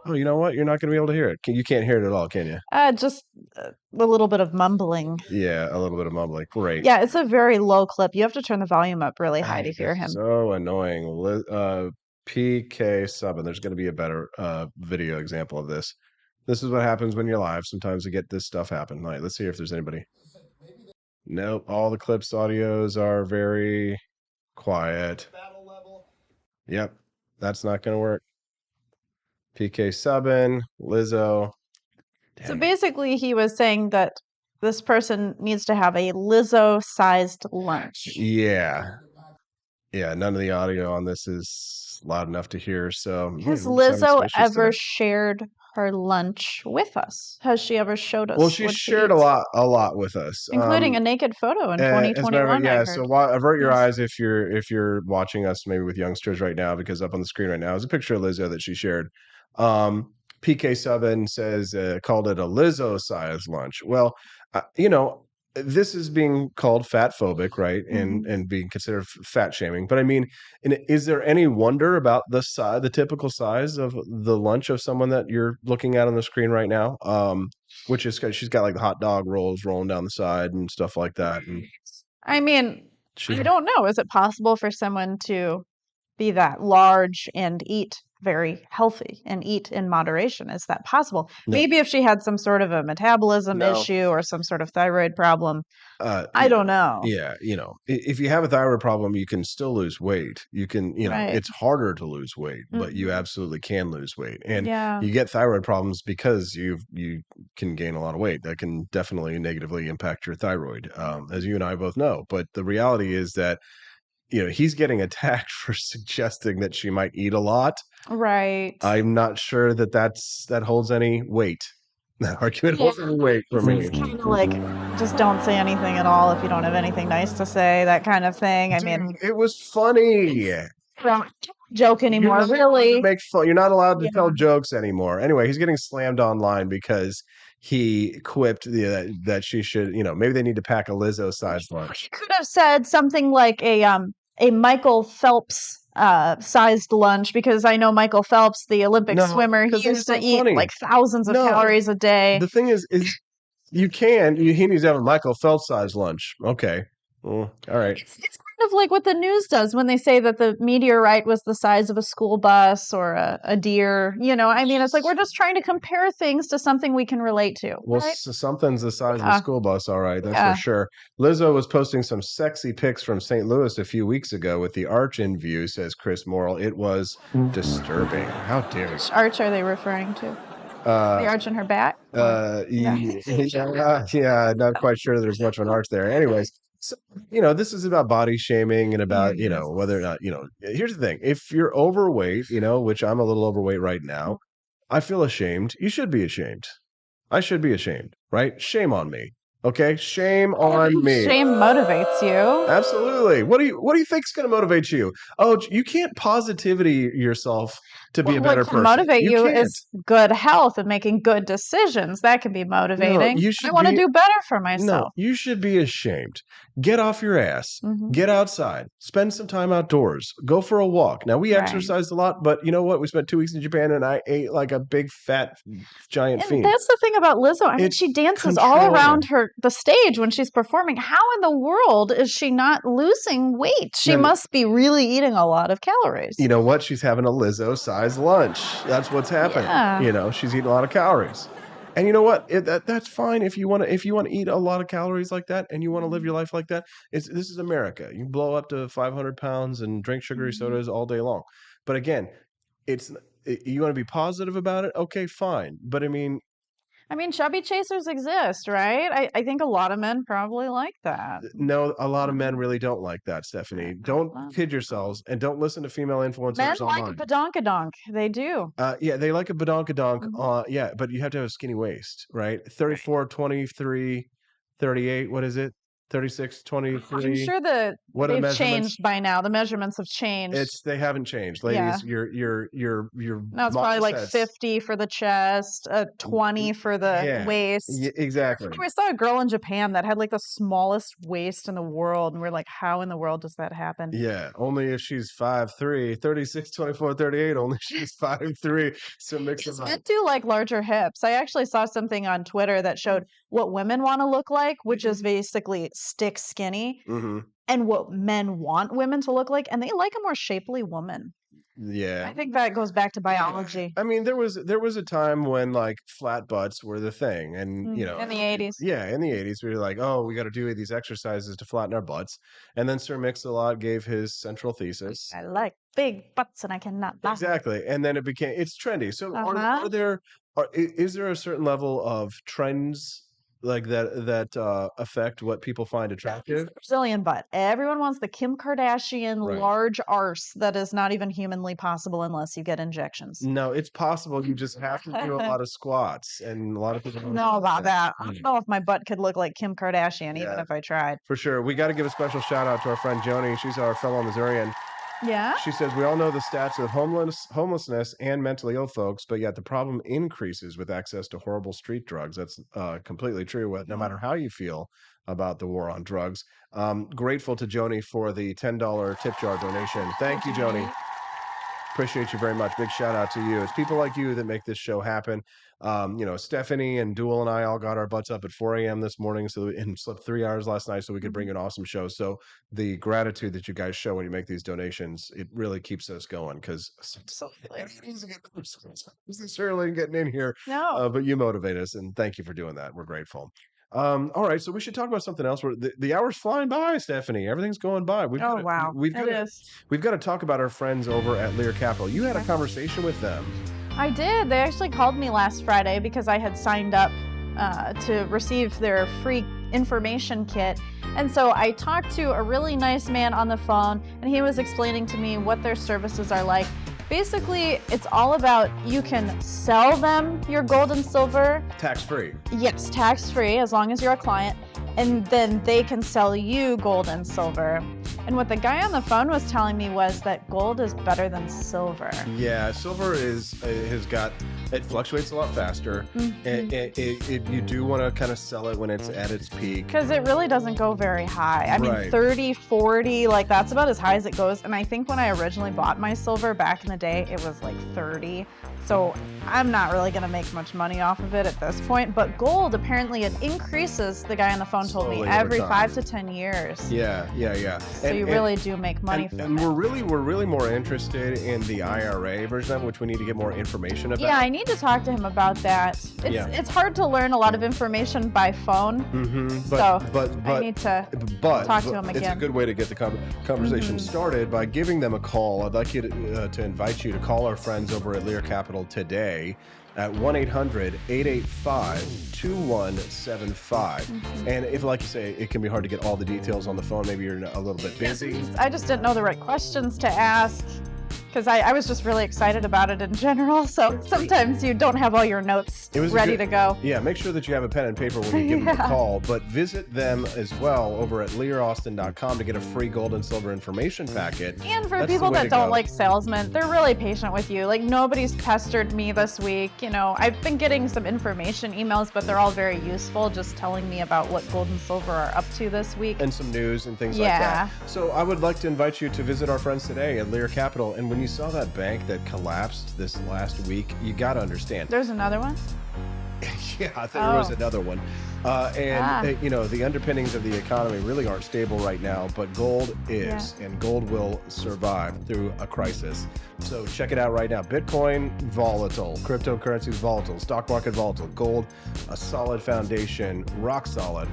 Oh, you know what? You're not going to be able to hear it. You can't hear it at all, can you? Just a little bit of mumbling. Yeah, a little bit of mumbling. Great. Yeah, it's a very low clip. You have to turn the volume up really high to hear him. So annoying. PK Subban. There's going to be a better video example of this. This is what happens when you're live. Sometimes we get this stuff happen. All right, let's see if there's anybody. Nope. All the clips audios are very quiet. Yep. That's not going to work. PK Subban, Lizzo. So basically, he was saying that this person needs to have a Lizzo-sized lunch. Yeah. Yeah, none of the audio on this is loud enough to hear. So has Lizzo ever shared her lunch with us? Has she ever showed us? Well, she shared a lot with us, including a naked photo in 2021. Yeah, so avert your eyes if you're watching us, maybe with youngsters right now, because up on the screen right now is a picture of Lizzo that she shared. PK Subban says called it a Lizzo-sized lunch. Well, this is being called fat phobic, right? And being considered fat shaming. But I mean, is there any wonder about the typical size of the lunch of someone that you're looking at on the screen right now? Which is she's got like the hot dog rolls rolling down the side and stuff like that. And I mean, I don't know. Is it possible for someone to be that large and eat very healthy and eat in moderation? Is that possible? No. Maybe if she had some sort of a metabolism issue or some sort of thyroid problem. I don't know. Yeah, if you have a thyroid problem, you can still lose weight. You can, Right. It's harder to lose weight, but you absolutely can lose weight. And Yeah. you get thyroid problems because you can gain a lot of weight. That can definitely negatively impact your thyroid, as you and I both know. But the reality is that he's getting attacked for suggesting that she might eat a lot. Right. I'm not sure that holds any weight. That argument holds any weight for me. It's kind of like, just don't say anything at all if you don't have anything nice to say, that kind of thing. I mean, it was funny. Don't joke anymore, really. Make fun. You're not allowed to tell jokes anymore. Anyway, he's getting slammed online because he quipped that she should, maybe they need to pack a Lizzo-sized lunch. He could have said something like a Michael Phelps sized lunch, because I know Michael Phelps, the Olympic swimmer, he used to eat like thousands of calories a day. The thing is he needs to have a Michael Phelps sized lunch. Okay. Well, all right. It's kind of like what the news does when they say that the meteorite was the size of a school bus or a deer. I mean, it's like we're just trying to compare things to something we can relate to. Well, right? Something's the size of a school bus, all right, that's for sure. Lizzo was posting some sexy pics from St. Louis a few weeks ago with the arch in view, says Chris Morrill. It was disturbing. How dare you? Which arch are they referring to? The arch in her back? Yeah, not quite sure there's much of an arch there. Anyways, so, this is about body shaming and about, whether or not, here's the thing. If you're overweight, which I'm a little overweight right now, I feel ashamed. You should be ashamed. I should be ashamed, right? Shame on me. Okay, shame on me. Shame motivates you. Absolutely. What do you think's going to motivate you? Oh, you can't positivity yourself to be a better What can person. motivate you can't. is good health and making good decisions. That can be motivating. you I should want to be- do better for No, myself. you should be ashamed. Get off your ass. Mhm. Get outside. Spend some time outdoors. Go for a walk. Now, we Right. exercised a lot, but you know what? We spent 2 weeks in Japan and I ate like a big, fat, giant And fiend. that's the thing about Lizzo. I mean, It's she dances all controlling. around the stage when she's performing. How in the world is she not losing weight? She Then- must be really eating a lot of calories. You know what? She's having a Lizzo-sized lunch. That's what's happening. Yeah. You know, she's eating a lot of calories. And you know what? That's fine if you want to eat a lot of calories like that and you want to live your life like that. This is America. You blow up to 500 pounds and drink sugary sodas all day long. But again, you want to be positive about it. Okay, fine. But I mean, chubby chasers exist, right? I think a lot of men probably like that. no, a lot of men really don't like that, Stephanie. Don't kid yourselves and don't listen to female influencers Men like online. a badonkadonk. They do. Yeah, they like a badonkadonk. Yeah, but you have to have a skinny waist, right? 34, 23, 38. What is it? 36, 23. I'm sure that What are the they've measurements? changed by now. The measurements have changed. They haven't changed, Yeah. ladies. Your Now it's probably model like says- 50 for the chest, 20 for the Yeah. waist. Yeah, exactly. We saw a girl in Japan that had like the smallest waist in the world, and we're like, how in the world does that happen? Yeah, only if she's 5'3", 36, 24, 38. Only if she's 5'3". So mix them Men up. do like larger hips. I actually saw something on Twitter that showed what women want to look like, which is basically stick skinny, Mm-hmm. and what men want women to look like, and they like a more shapely woman. Yeah. I think that goes back to biology. I mean, there was a time when like flat butts were the thing, and you know, In the 80s. yeah, in the 80s, we were like, oh, we got to do these exercises to flatten our butts, and then Sir Mix-a-Lot gave his central thesis. I like big butts and I cannot lie. Exactly, and then it's trendy. So, Uh-huh. is there a certain level of trends like that affect what people find attractive? Brazilian butt. Everyone wants the Kim Kardashian Right. large arse that is not even humanly possible unless you get injections. No, it's possible. You just have to do a lot of squats, and a lot of people I don't know about that. I Mm. don't know if my butt could look like Kim Kardashian, even Yeah. if I tried. For sure. We got to give a special shout out to our friend Joni. She's our fellow Missourian. Yeah. She says, we all know the stats of homelessness and mentally ill folks, but yet the problem increases with access to horrible street drugs. That's completely true, no matter how you feel about the war on drugs. Grateful to Joni for the $10 tip jar donation. Thank you, Joni. Appreciate you very much. Big shout out to you. It's people like you that make this show happen. Stephanie and Duel and I all got our butts up at 4 a.m. this morning, and slept 3 hours last night so we could bring you an awesome show. So the gratitude that you guys show when you make these donations, it really keeps us going, because it's necessarily getting in here, No. but you motivate us, and thank you for doing that. We're grateful. All right, so we should talk about something else. The hour's flying by, Stephanie. Everything's going by. We've got to talk about our friends over at Lear Capital. You had a conversation with them. I did. They actually called me last Friday because I had signed up to receive their free information kit. And so I talked to a really nice man on the phone, and he was explaining to me what their services are like. Basically, it's all about you can sell them your gold and silver. Tax-free. Yes, tax-free, as long as you're a client. And then they can sell you gold and silver. And what the guy on the phone was telling me was that gold is better than silver. Yeah, silver it fluctuates a lot faster. Mm-hmm. You do want to kind of sell it when it's at its peak. Because it really doesn't go very high. I mean, Right. 30, 40, like that's about as high as it goes. And I think when I originally bought my silver back in the day, it was like 30. So I'm not really going to make much money off of it at this point. But gold, apparently it increases, the guy on the phone told me, Slowly every over time. 5 to 10 years. Yeah. So you really do make money from and it. we're really more interested in the IRA version of it, which we need to get more information about. Yeah, I need to talk to him about that. It's hard to learn a lot of information by phone. Mm-hmm. But I need to talk to him It's a again. good way to get the conversation started by giving them a call. I'd like you to invite you to call our friends over at Lear Capital today at 1-800-885-2175. And if, like you say, it can be hard to get all the details on the phone, maybe you're a little bit busy. I just didn't know the right questions to ask. because I was just really excited about it in general. So sometimes you don't have all your notes ready to go. Yeah, make sure that you have a pen and paper when you give them a call, but visit them as well over at learaustin.com to get a free gold and silver information packet. And for people that don't like salesmen, they're really patient with you. Like, nobody's pestered me this week. You know, I've been getting some information emails, but they're all very useful, just telling me about what gold and silver are up to this week. And some news and things like that. So I would like to invite you to visit our friends today at Lear Capital. And when you saw that bank that collapsed this last week, you got to understand. There's another one? Yeah, there was another one. You know, the underpinnings of the economy really aren't stable right now, but gold is, and gold will survive through a crisis. So check it out right now. Bitcoin, volatile. Cryptocurrencies, volatile. Stock market, volatile. Gold, a solid foundation, rock solid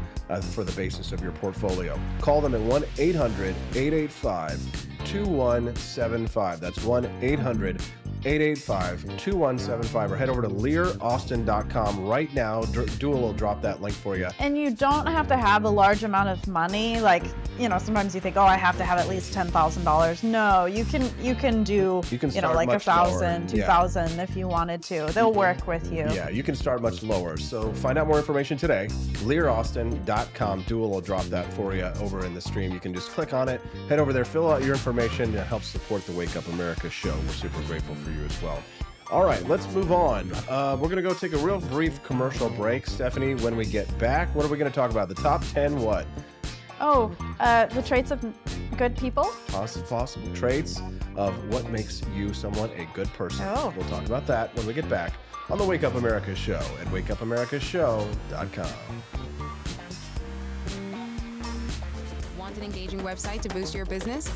for the basis of your portfolio. Call them at 1-800-885-2175. That's 1-800-885-2175, or head over to learaustin.com right now. Dual will drop that link for you. And you don't have to have a large amount of money. Like, you know, sometimes you think, oh, I have to have at least $10,000. No, you can do, you know, like 1,000, 2,000 if you wanted to. They'll work with you. Yeah, you can start much lower. So find out more information today. learaustin.com. Dual will drop that for you over in the stream. You can just click on it, head over there, fill out your information to help support the Wake Up America show. We're super grateful for you as well. All right, let's move on. We're going to go take a real brief commercial break. Stephanie, when we get back, what are we going to talk about? The top 10 what? Oh, the traits of good people? Possible traits of what makes you someone a good person. Oh. We'll talk about that when we get back on the Wake Up America show at wakeupAmericaShow.com. Want an engaging website to boost your business?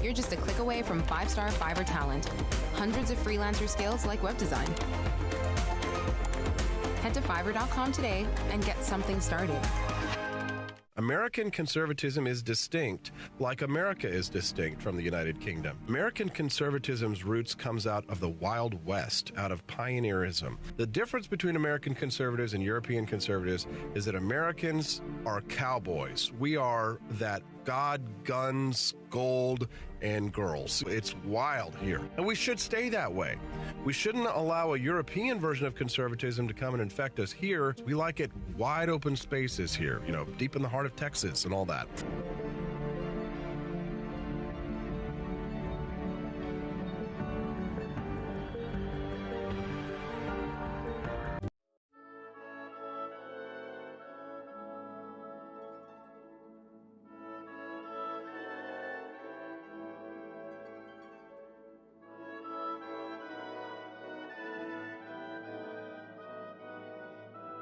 You're just a click away from 5-star Fiverr talent. Hundreds of freelancer skills like web design. Head to Fiverr.com today and get something started. American conservatism is distinct, like America is distinct from the United Kingdom. American conservatism's roots comes out of the Wild West, out of pioneerism. The difference between American conservatives and European conservatives is that Americans are cowboys. We are that God, guns, gold, and girls. It's wild here, and we should stay that way. We shouldn't allow a European version of conservatism to come and infect us here. We like it wide open spaces here, you know, deep in the heart of Texas and all that.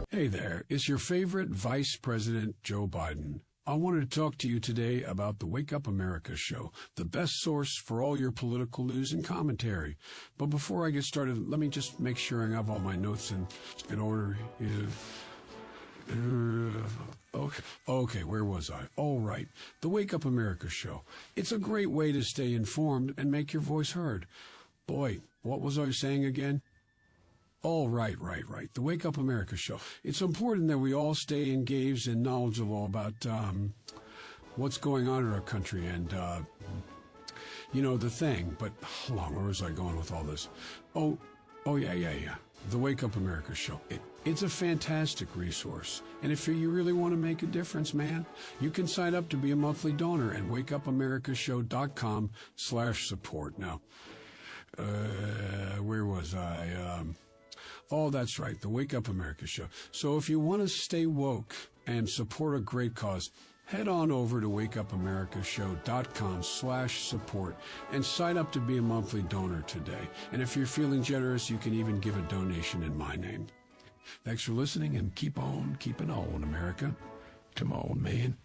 Hey there, it's your favorite Vice President Joe Biden. I wanted to talk to you today about the Wake Up America show, the best source for all your political news and commentary. But before I get started, let me just make sure I have all my notes in order. Okay, where was I? All right, the Wake Up America show. It's a great way to stay informed and make your voice heard. Boy, what was I saying again? Oh, right. The Wake Up America show. It's important that we all stay engaged and knowledgeable about what's going on in our country and, you know, the thing. But hold on, where was I going with all this? Oh, yeah. The Wake Up America show. It's a fantastic resource. And if you really want to make a difference, man, you can sign up to be a monthly donor at wakeupAmericaShow.com/support. Now, where was I? Oh, that's right, the Wake Up America show. So if you want to stay woke and support a great cause, head on over to wakeupAmericaShow.com/support and sign up to be a monthly donor today. And if you're feeling generous, you can even give a donation in my name. Thanks for listening, and keep on keeping on, America. Come on, man.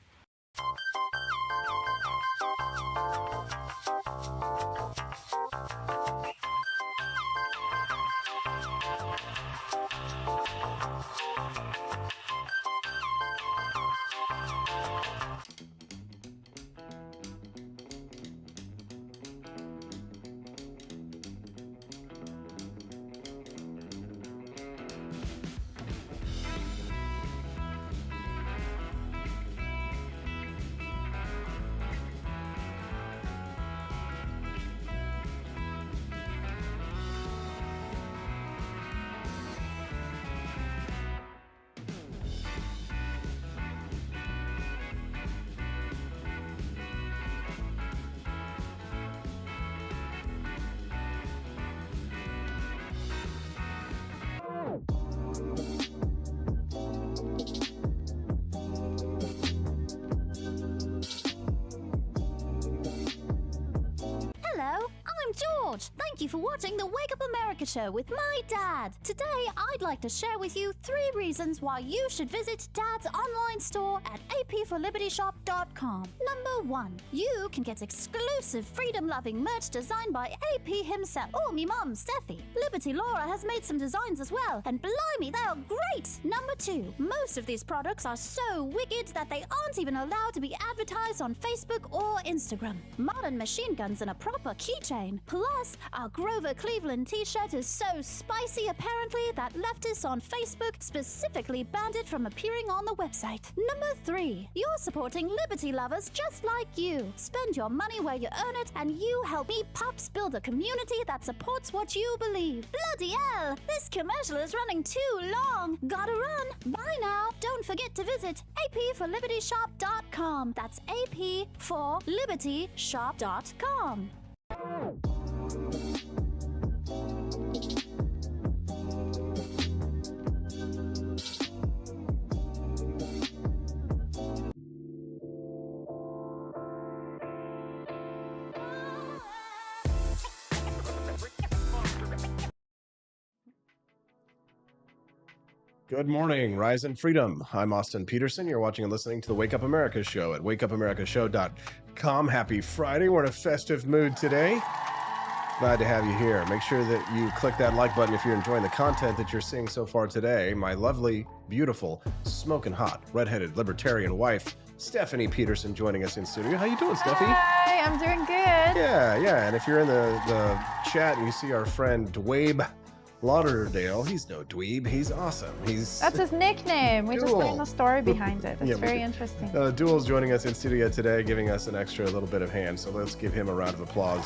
George. Thank you for watching the Wake Up America show with my dad. Today, I'd like to share with you 3 reasons why you should visit Dad's online store at apforlibertyshop.com. Number 1, you can get exclusive freedom-loving merch designed by AP himself or me mum, Steffi. Liberty Laura has made some designs as well, and blimey, they are great. Number 2, most of these products are so wicked that they aren't even allowed to be advertised on Facebook or Instagram. Modern machine guns and a proper keychain. Plus, our Grover Cleveland t-shirt is so spicy apparently that leftists on Facebook specifically banned it from appearing on the website. Number 3, you're supporting liberty lovers just like you. Spend your money where you earn it, and you help me pups build a community that supports what you believe. Bloody hell, this commercial is running too long. Gotta run. Bye now. Don't forget to visit apforlibertyshop.com. That's apforlibertyshop.com. Good morning, Rise and Freedom. I'm Austin Peterson. You're watching and listening to the Wake Up America show at wakeupAmericaShow.com. Happy Friday. We're in a festive mood today. Glad to have you here. Make sure that you click that like button if you're enjoying the content that you're seeing so far today. My lovely, beautiful, smoking hot, redheaded libertarian wife, Stephanie Peterson, joining us in studio. How you doing, Steffi? Hi, I'm doing good. Yeah. And if you're in the chat and you see our friend Dwabe Lauderdale, he's no dweeb. He's awesome. That's his nickname. We just Duel. learned the story behind it. It's Yeah, very interesting. Duel's joining us in studio today, giving us an extra little bit of hand. So let's give him a round of applause.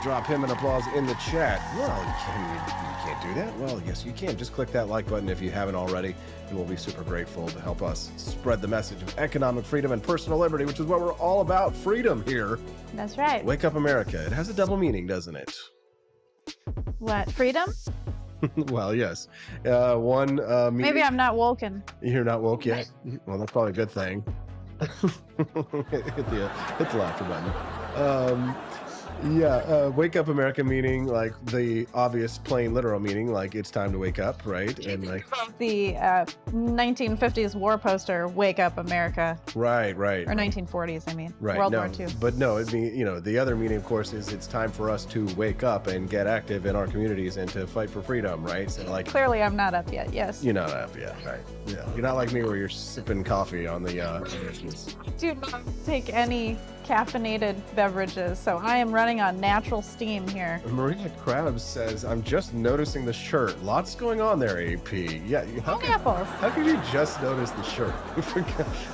Drop him an applause in the chat. Well, you can't do that. Well, yes, you can. Just click that like button if you haven't already, and we'll be super grateful to help us spread the message of economic freedom and personal liberty, which is what we're all about. Freedom here. That's right. Wake Up America. It has a double meaning, doesn't it? What? Freedom? Well, yes. Maybe I'm not woken. You're not woke yet? Well, that's probably a good thing. hit the laughter button. Wake Up America meaning like the obvious plain literal meaning, like it's time to wake up, right? And like the 1950s war poster, Wake Up America. Right. Or 1940s, I mean. Right. World War II. But no, it mean, the other meaning, of course, is it's time for us to wake up and get active in our communities and to fight for freedom, right? So like clearly I'm not up yet, yes. You're not up yet, right? Yeah. You're not like me where you're sipping coffee on the do not take any caffeinated beverages, so I am running on natural steam here. Maria Krabs says, I'm just noticing the shirt. Lots going on there, AP. Yeah. How could you just notice the shirt?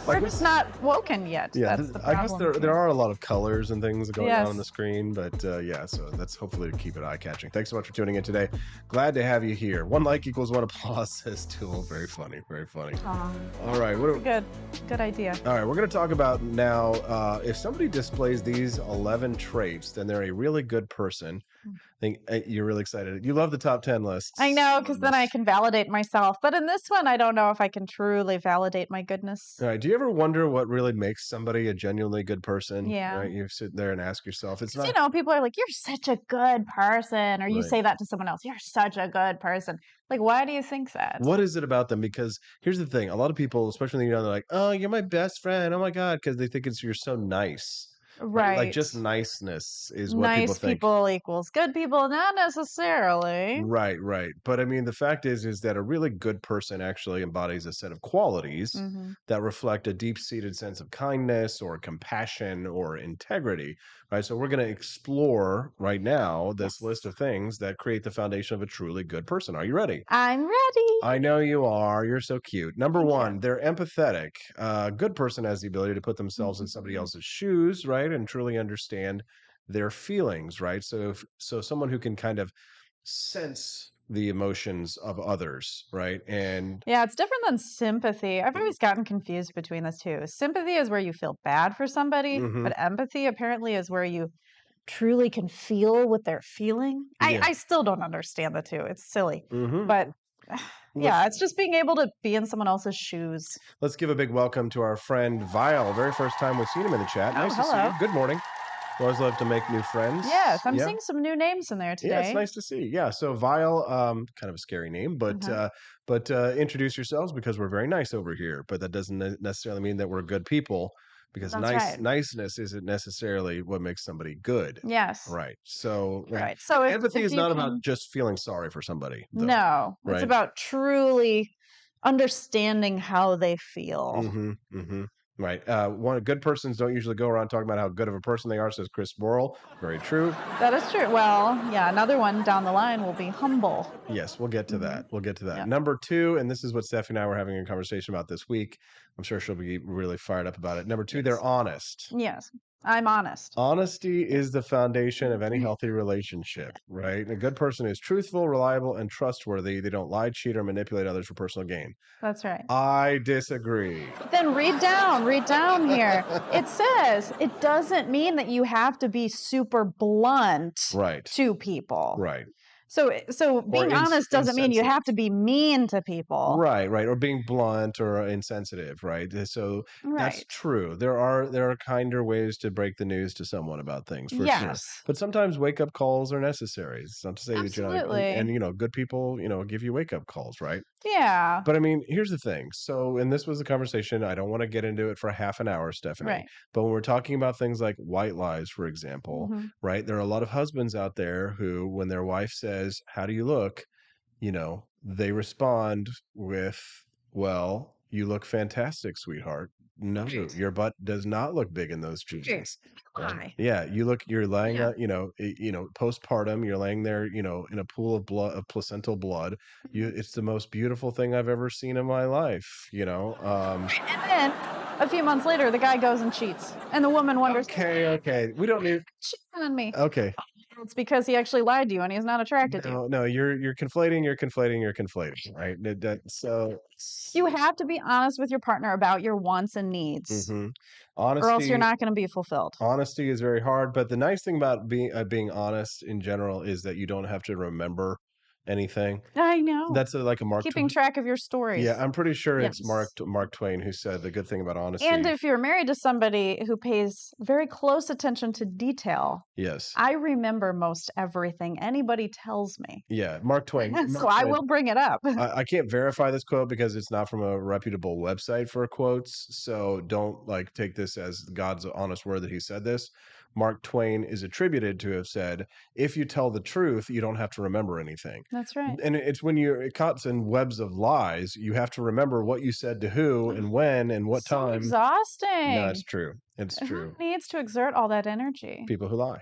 We're just not woken yet. Yeah, that's the I guess problem. there are a lot of colors and things going Yes. on the screen, but so that's hopefully to keep it eye-catching. Thanks so much for tuning in today. Glad to have you here. 1 like equals 1 applause, says Tool. Very funny, very funny. All right. Good idea. All right, we're going to talk about now, if somebody displays these 11 traits, then they're a really good person. I think you're really excited. You love the top 10 lists. I know, because then I can validate myself. But in this one, I don't know if I can truly validate my goodness. All right. Do you ever wonder what really makes somebody a genuinely good person? Yeah. Right? You sit there and ask yourself. It's not. People are like, you're such a good person. Or you Right. say that to someone else. You're such a good person. Like, why do you think that? What is it about them? Because here's the thing. A lot of people, especially when you're young, they're like, oh, you're my best friend. Oh, my God. Because they think you're so nice. Right. Like just niceness is what nice people think. people equals good people, not necessarily. Right. But I mean, the fact is that a really good person actually embodies a set of qualities that reflect a deep-seated sense of kindness or compassion or integrity, right? So we're going to explore right now this list of things that create the foundation of a truly good person. Are you ready? I'm ready. I know you are. You're so cute. Number one, they're empathetic. A good person has the ability to put themselves in somebody else's shoes, right? And truly understand their feelings, right? So someone who can kind of sense the emotions of others, right? And yeah, it's different than sympathy. I've always gotten confused between those two. Sympathy is where you feel bad for somebody, but empathy apparently is where you truly can feel what they're feeling. Yeah. I still don't understand the two. It's silly. But yeah, it's just being able to be in someone else's shoes. Let's give a big welcome to our friend Vile. Very first time we've seen him in the chat. Nice to see you. Good morning. We always love to make new friends. Yes, I'm seeing some new names in there today. Yeah, it's nice to see. Yeah, so Vile, kind of a scary name, but introduce yourselves because we're very nice over here. But that doesn't necessarily mean that we're good people, because That's right. niceness isn't necessarily what makes somebody good. Yes. Right. So Right. So empathy if is you not can... about just feeling sorry for somebody. Though, No, right? it's about truly understanding how they feel. Mm-hmm. Mm-hmm. Right. Good persons don't usually go around talking about how good of a person they are, says Chris Borrell. Very true. That is true. Well, yeah, another one down the line will be humble. Yes, we'll get to that. We'll get to that. Yep. Number 2, and this is what Stephanie and I were having a conversation about this week. I'm sure she'll be really fired up about it. Number 2, they're honest. Yes, I'm honest. Honesty is the foundation of any healthy relationship, right? A good person is truthful, reliable, and trustworthy. They don't lie, cheat, or manipulate others for personal gain. That's right. I disagree. Then read down here. It says it doesn't mean that you have to be super blunt to people. Right. So being honest doesn't mean you have to be mean to people. Right, or being blunt or insensitive, right? So that's true. There are kinder ways to break the news to someone about things, for sure. But sometimes wake up calls are necessary. It's not to say that you're not, and good people, give you wake up calls, right? Yeah. But I mean, here's the thing. So, and this was a conversation, I don't want to get into it for half an hour, Stephanie. Right. But when we're talking about things like white lies, for example, right? There are a lot of husbands out there who, when their wife says, "How do you look?" They respond with, "Well, you look fantastic, sweetheart. No, your butt does not look big in those jeans." Yeah, you're laying out, postpartum, you're laying there, in a pool of blood, of placental blood. It's the most beautiful thing I've ever seen in my life, And then a few months later, the guy goes and cheats, and the woman wonders, Okay, we don't need cheating on me. Okay. It's because he actually lied to you and he's not attracted to you. No, you're conflating, right? So you have to be honest with your partner about your wants and needs, honesty, or else you're not going to be fulfilled. Honesty is very hard, but the nice thing about being honest in general is that you don't have to remember anything. I know. That's like a Mark keeping track of your stories. Yeah, I'm pretty sure it's Mark Twain who said the good thing about honesty. And if you're married to somebody who pays very close attention to detail, I remember most everything anybody tells me. Yeah, Mark Twain. So I will bring it up. I can't verify this quote because it's not from a reputable website for quotes, so don't take this as God's honest word that he said this. Mark Twain is attributed to have said, "If you tell the truth, you don't have to remember anything." That's right. And it's when you're caught in webs of lies, you have to remember what you said to who and when and what time. Exhausting. No, it's true. It's true. Who needs to exert all that energy? People who lie.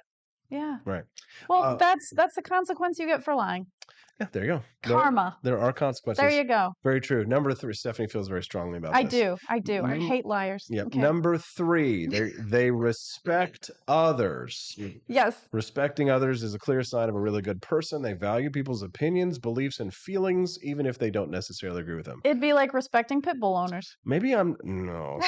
Yeah. Right. Well, that's the consequence you get for lying. Yeah, there you go. Karma. There are consequences. There you go. Very true. Number 3, Stephanie feels very strongly about this. I do. I hate liars. Yep. Okay. Number 3, they respect others. Yes. Respecting others is a clear sign of a really good person. They value people's opinions, beliefs, and feelings, even if they don't necessarily agree with them. It'd be like respecting pit bull owners. Maybe no.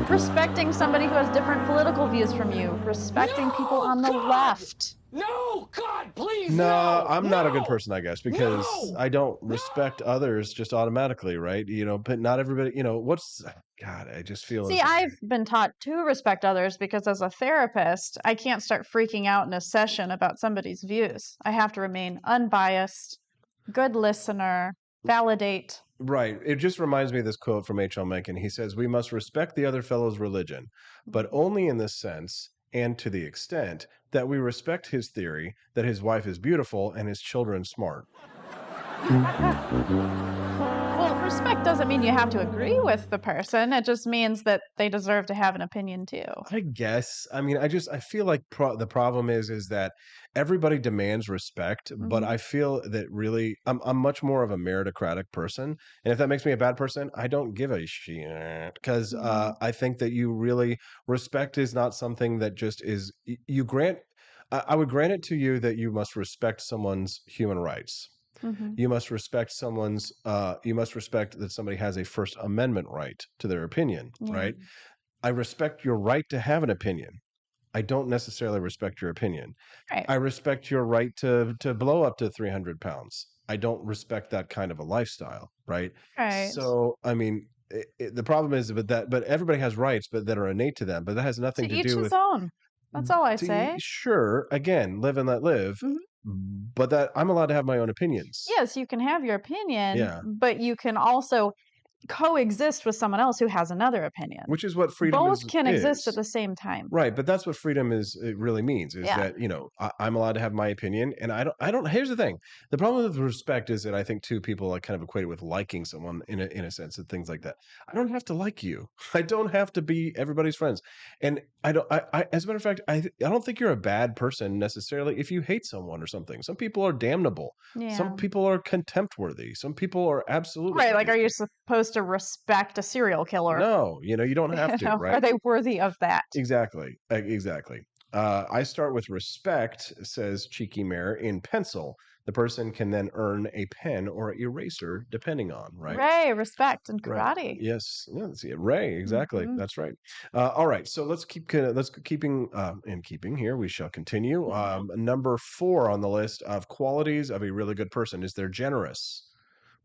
Respecting somebody who has different political views from you. Respecting people on the left. No, God, please. No, I'm not a good person, I guess, because I don't respect others just automatically, right? But not everybody, God, I just feel. See, I've been taught to respect others because as a therapist, I can't start freaking out in a session about somebody's views. I have to remain unbiased, good listener, validate. Right. It just reminds me of this quote from H.L. Mencken. He says, "We must respect the other fellow's religion, but only in the sense and to the extent that we respect his theory that his wife is beautiful and his children smart." Well, respect doesn't mean you have to agree with the person. It just means that they deserve to have an opinion too. I guess. I mean, I feel like the problem is that everybody demands respect, but I feel that really I'm much more of a meritocratic person. And if that makes me a bad person, I don't give a shit, because I think that you really, respect is not something that just is, you grant, I would grant it to you that you must respect someone's human rights. You must respect you must respect that somebody has a First Amendment right to their opinion, right? I respect your right to have an opinion. I don't necessarily respect your opinion. Right. I respect your right to blow up to 300 pounds. I don't respect that kind of a lifestyle, right? Right. So, I mean, the problem is, but everybody has rights, but that are innate to them. But that has nothing to each do his with. own. That's all I To say. Sure, again, live and let live. But that I'm allowed to have my own opinions. Yes, you can have your opinion, Yeah. but you can also coexist with someone else who has another opinion. Which is what freedom Both can exist is. at the same time. Right, but that's what freedom it really means is Yeah. that, I'm allowed to have my opinion, and I don't here's the thing. The problem with respect is that I think two people like kind of equate it with liking someone in a sense and things like that. I don't have to like you. I don't have to be everybody's friends. And I don't I as a matter of fact, I don't think you're a bad person necessarily if you hate someone or something. Some people are damnable. Yeah. Some people are contempt worthy. Some people are absolutely Right, like are you supposed to respect a serial killer? No, you don't have to, right? Are they worthy of that? Exactly. Exactly. I start with respect, says Cheeky Mare, in pencil. The person can then earn a pen or eraser, depending on, right? Ray, respect and Right. karate. Yes. Yeah, that's it. Ray, exactly. Mhm. That's right. All right. So let's keeping in keeping here. We shall continue. Number 4 on the list of qualities of a really good person is they're generous.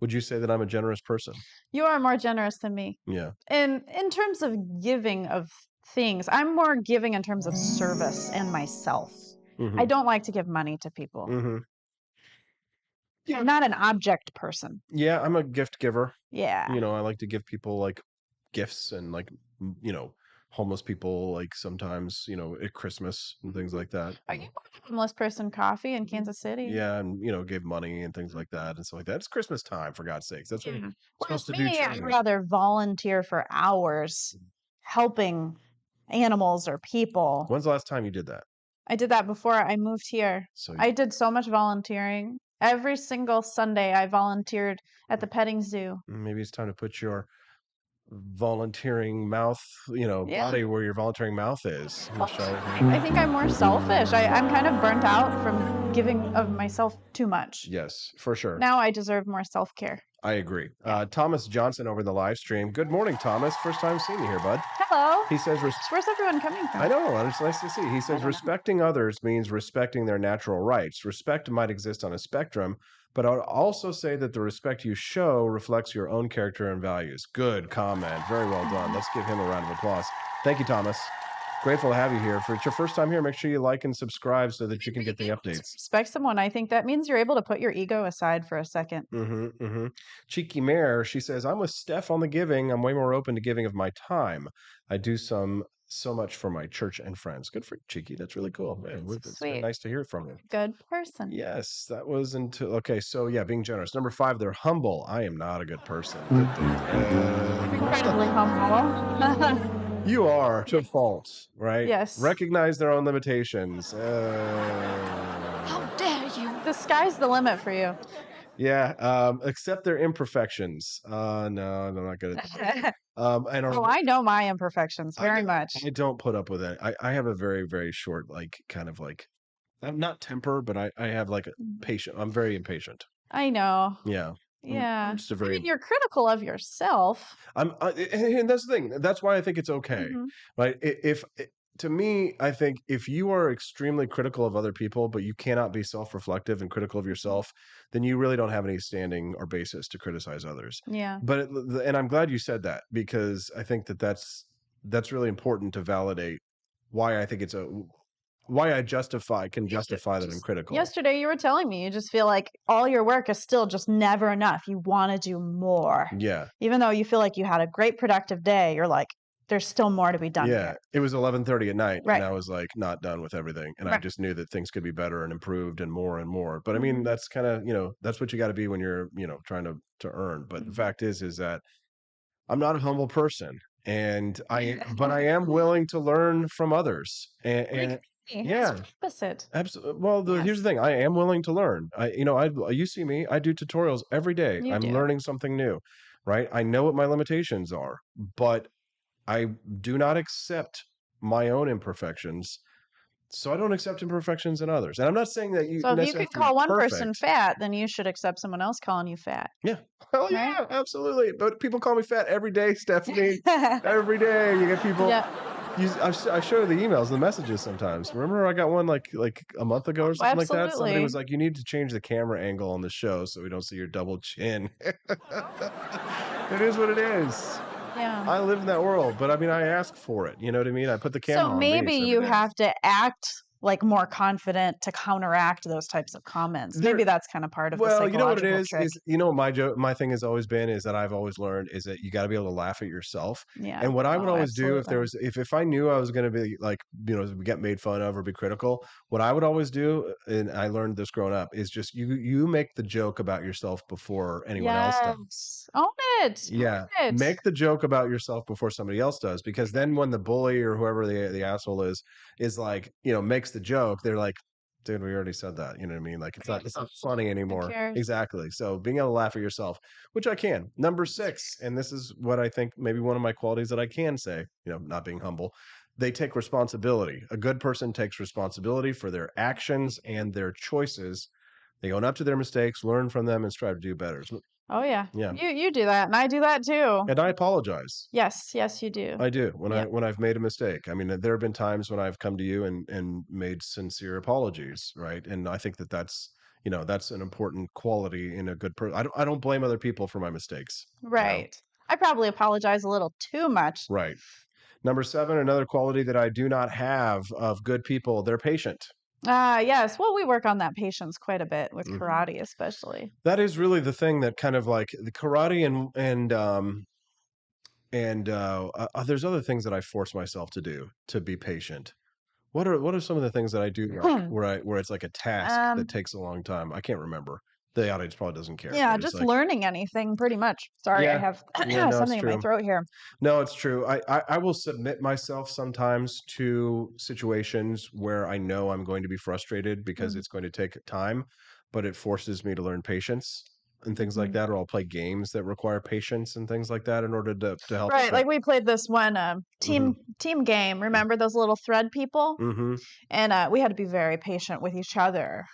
Would you say that I'm a generous person? You are more generous than me. Yeah. And in terms of giving of things, I'm more giving in terms of service and myself. I don't like to give money to people. I'm not an object person. Yeah, I'm a gift giver. Yeah. I like to give people like gifts and like, homeless people like sometimes, at Christmas and things like that. Are you a homeless person coffee in Kansas City? Yeah, and give money and things like that and stuff like that. It's Christmas time, for God's sakes. That's what we're Whereas supposed to do. me, I'd rather volunteer for hours helping animals or people. When's the last time you did that? I did that before I moved here. So I did so much volunteering. Every single Sunday, I volunteered at the petting zoo. Maybe it's time to put your volunteering mouth, body where your volunteering mouth is, Michelle. I think I'm more selfish. I'm kind of burnt out from giving of myself too much. Yes, for sure. Now I deserve more self-care. I agree. Thomas Johnson over the live stream. Good morning, Thomas. First time seeing you here, bud. Hello. He says, where's everyone coming from? I know. It's nice to see. He says, respecting others means respecting their natural rights. Respect might exist on a spectrum, but I would also say that the respect you show reflects your own character and values. Good comment. Very well done. Let's give him a round of applause. Thank you, Thomas. Grateful to have you here. If it's your first time here, make sure you like and subscribe so that you can get the updates. Respect someone. I think that means you're able to put your ego aside for a second. Cheeky Mare, she says, I'm with Steph on the giving. I'm way more open to giving of my time. I do so much for my church and friends. Good for you, Cheeky. That's really cool. Man, it's been nice to hear from you. Good person. Yes, that was okay. So yeah, being generous. Number 5, they're humble. I am not a good person. Incredibly humble. You are to a fault, right? Yes. Recognize their own limitations. How dare you? The sky's the limit for you. Yeah. Accept their imperfections. No, I'm not good at that. I know my imperfections very much. I don't put up with it. I have a very, very short, I'm not temper, but I have like a patient. I'm very impatient. I know. Yeah. Yeah. I'm just a very. You're critical of yourself. And that's the thing. That's why I think it's okay, right? To me, I think if you are extremely critical of other people, but you cannot be self-reflective and critical of yourself, then you really don't have any standing or basis to criticize others. Yeah. And I'm glad you said that, because I think that's really important to validate why I think why I can justify that I'm critical. Yesterday, you were telling me you just feel like all your work is still just never enough. You want to do more. Yeah. Even though you feel like you had a great productive day, you're like, there's still more to be done. Yeah. Here. It was 11:30 at night, right. and I was like not done with everything. And I just knew that things could be better and improved and more and more. But I mean, that's kind of, that's what you got to be when you're, trying to earn. But the fact is that I'm not a humble person, and but I am willing to learn from others. And yeah, opposite. Absolutely. Well, here's the thing: I am willing to learn. You see me. I do tutorials every day. I'm learning something new, right? I know what my limitations are, but I do not accept my own imperfections. So I don't accept imperfections in others. And I'm not saying that you. So if you can call one person fat, then you should accept someone else calling you fat. Yeah. Hell yeah, right? Absolutely. But people call me fat every day, Stephanie. Every day you get people. Yeah. I show the emails and the messages sometimes. Remember I got one like a month ago or something like that? Somebody was like, you need to change the camera angle on the show so we don't see your double chin. It is what it is. Yeah. I live in that world, but I mean, I ask for it. You know what I mean? I put the camera So on maybe me you every day. have to act like more confident to counteract those types of comments. Maybe that's kind of part of the Well, you know what it psychological trick. is my thing has always been is that I've always learned is that you got to be able to laugh at yourself. Yeah. And what I would Oh, always do if there absolutely. was if I knew I was going to be like, get made fun of or be critical, what I would always do, and I learned this growing up, is just you make the joke about yourself before anyone else does. Yes. Own it. Yeah, Own it. make the joke about yourself before somebody else does, because then when the bully or whoever the asshole is like, makes the joke, they're like, dude, we already said that. You know what I mean? Like it's not funny Who anymore. cares? Exactly. So being able to laugh at yourself, which I can. Number 6, and this is what I think maybe one of my qualities that I can say, not being humble. They take responsibility. A good person takes responsibility for their actions and their choices. They own up to their mistakes, learn from them, and strive to do better. Oh yeah. Yeah. You do that, and I do that too. And I apologize. Yes, you do. I do when Yeah. when I've made a mistake. I mean, there have been times when I've come to you and made sincere apologies, right? And I think that's that's an important quality in a good person. I don't blame other people for my mistakes. Right. I probably apologize a little too much. Right. Number 7, another quality that I do not have of good people, they're patient. Yes. Well, we work on that patience quite a bit with Mhm. karate, especially. That is really the thing that kind of like the karate and there's other things that I force myself to do to be patient. What are some of the things that I do like where it's like a task that takes a long time? I can't remember. The audience probably doesn't care. Yeah, But it's just like, learning anything pretty much. Sorry, I yeah, have yeah, no, it's something in my true. throat here. No, it's true. I will submit myself sometimes to situations where I know I'm going to be frustrated because it's going to take time, but it forces me to learn patience and things like that, or I'll play games that require patience and things like that in order to help. Right, like we played this one team game. Remember those little thread people? Mm-hmm. And we had to be very patient with each other.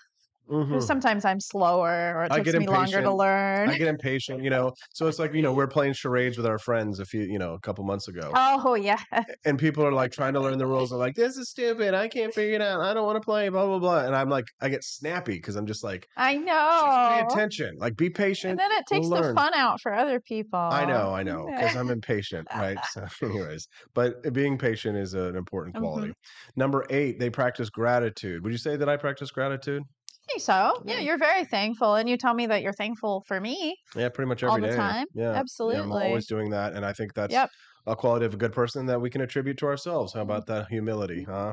Because sometimes I'm slower, or it I takes get me longer to impatient. learn. I get impatient, So it's like, we're playing charades with our friends a couple months ago. Oh yeah. And people are like trying to learn the rules. They're like, this is stupid. I can't figure it out. I don't want to play, blah, blah, blah. And I'm like, I get snappy because I'm just like, I just pay know. attention. Like, be patient. And then it takes we'll the learn. fun out for other people. I know, because I'm impatient, right? So, anyways, but being patient is an important quality. Number 8, they practice gratitude. Would you say that I practice gratitude? I think so. Yeah, you're very thankful, and you tell me that you're thankful for me. Yeah, pretty much all every the day. time. Yeah, Absolutely. I'm always doing that, and I think that's a quality of a good person that we can attribute to ourselves. How about that humility, huh?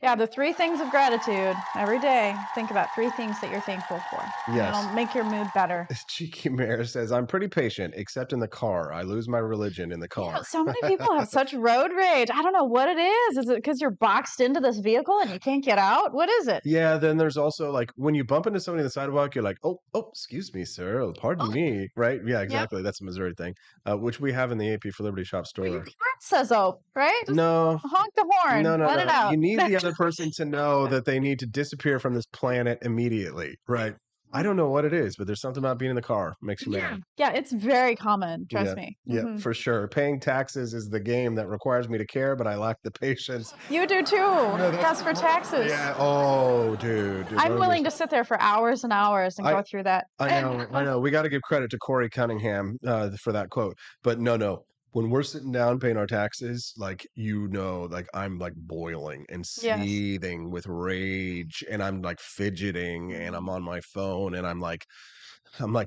Yeah, the 3 things of gratitude every day. Think about 3 things that you're thankful for. Yes. It'll make your mood better. Cheeky Mare says, I'm pretty patient, except in the car. I lose my religion in the car. So many people have such road rage. I don't know what it is. Is it because you're boxed into this vehicle and you can't get out? What is it? Yeah, then there's also like when you bump into somebody on the sidewalk, you're like, oh, excuse me, sir. Oh, pardon me. Right? Yeah, exactly. That's a Missouri thing, which we have in the AP for Liberty Shop store. Your heart says, oh, right? Just no. honk the horn. No. Let it out. You need the other person to know that they need to disappear from this planet immediately. Right. I don't know what it is, but there's something about being in the car makes you mad. Yeah, it's very common. Trust me. Yeah, for sure. Paying taxes is the game that requires me to care, but I lack the patience. You do too. Yes, for taxes. Yeah. Oh, dude. I'm willing to sit there for hours and hours and go through that. I know. We got to give credit to Corey Cunningham for that quote. But no. When we're sitting down paying our taxes, like, like I'm like boiling and seething with rage, and I'm like fidgeting, and I'm on my phone, and I'm like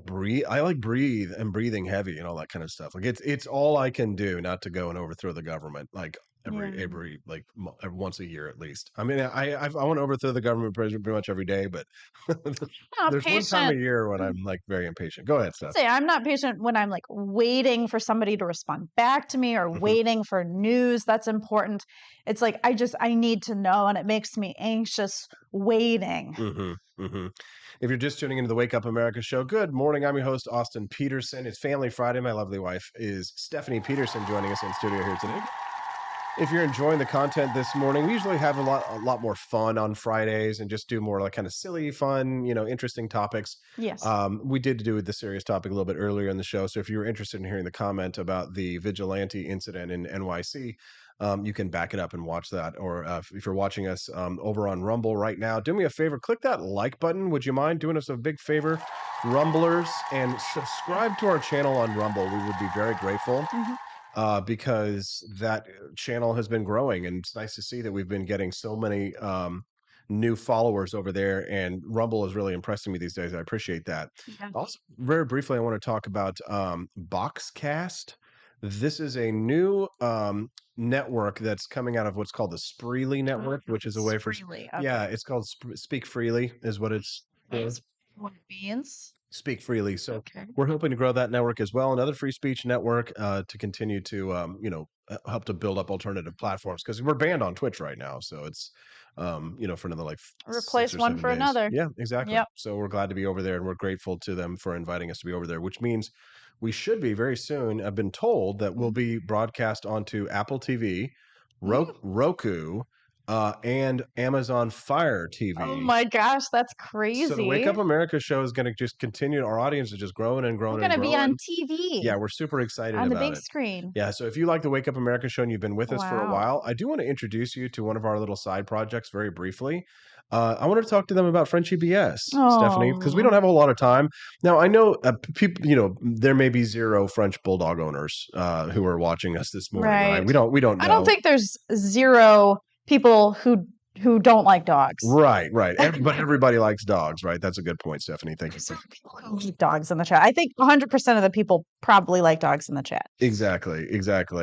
breathe. I like breathing heavy and all that kind of stuff. Like it's all I can do not to go and overthrow the government. Like every like once a year at least. I mean, I want to overthrow the government pretty much every day, but there's one time a year when I'm like very impatient. Go ahead, Steph. Say I'm not patient when I'm like waiting for somebody to respond back to me or waiting for news that's important. It's like I need to know, and it makes me anxious waiting. If you're just tuning into the Wake Up America show, good morning. I'm your host, Austin Peterson. It's Family Friday. My lovely wife is Stephanie Peterson joining us in studio here today. If you're enjoying the content this morning, we usually have a lot more fun on Fridays and just do more like kind of silly, fun, interesting topics. Yes. We did do the serious topic a little bit earlier in the show. So if you're interested in hearing the comment about the vigilante incident in NYC, you can back it up and watch that. Or if you're watching us over on Rumble right now, do me a favor, click that like button. Would you mind doing us a big favor, Rumblers, and subscribe to our channel on Rumble? We would be very grateful. because that channel has been growing, and it's nice to see that we've been getting so many new followers over there, and Rumble is really impressing me these days. I appreciate that. Yeah. Also, very briefly, I want to talk about Boxcast. This is a new network that's coming out of what's called the Spreely Network, which is a way for yeah, it's called Speak Freely is what it's That's what it means. Speak Freely. So Okay. we're hoping to grow that network as well, another free speech network to continue to help to build up alternative platforms, because we're banned on Twitch right now. So it's for another like Replace 6 or one 7 for days. another. Yeah, exactly. Yep. So we're glad to be over there, and we're grateful to them for inviting us to be over there, which means we should be very soon. I've been told that we'll be broadcast onto Apple TV, Roku, and Amazon Fire TV. Oh my gosh, that's crazy. So the Wake Up America show is going to just continue. Our audience is just growing and growing. We're going to be on TV. Yeah, we're super excited on the about big screen. Yeah, so if you like the Wake Up America show and you've been with us for a while, I do want to introduce you to one of our little side projects very briefly. I wanted to talk to them about Frenchie BS, Stephanie, because we don't have a whole lot of time. Now, I know people, there may be 0 French Bulldog owners who are watching us this morning, right? We don't know. I don't think there's 0 people who don't like dogs. Right. But everybody likes dogs, right? That's a good point, Stephanie. Thank you. Some people who like dogs in the chat. I think 100% of the people probably like dogs in the chat. Exactly.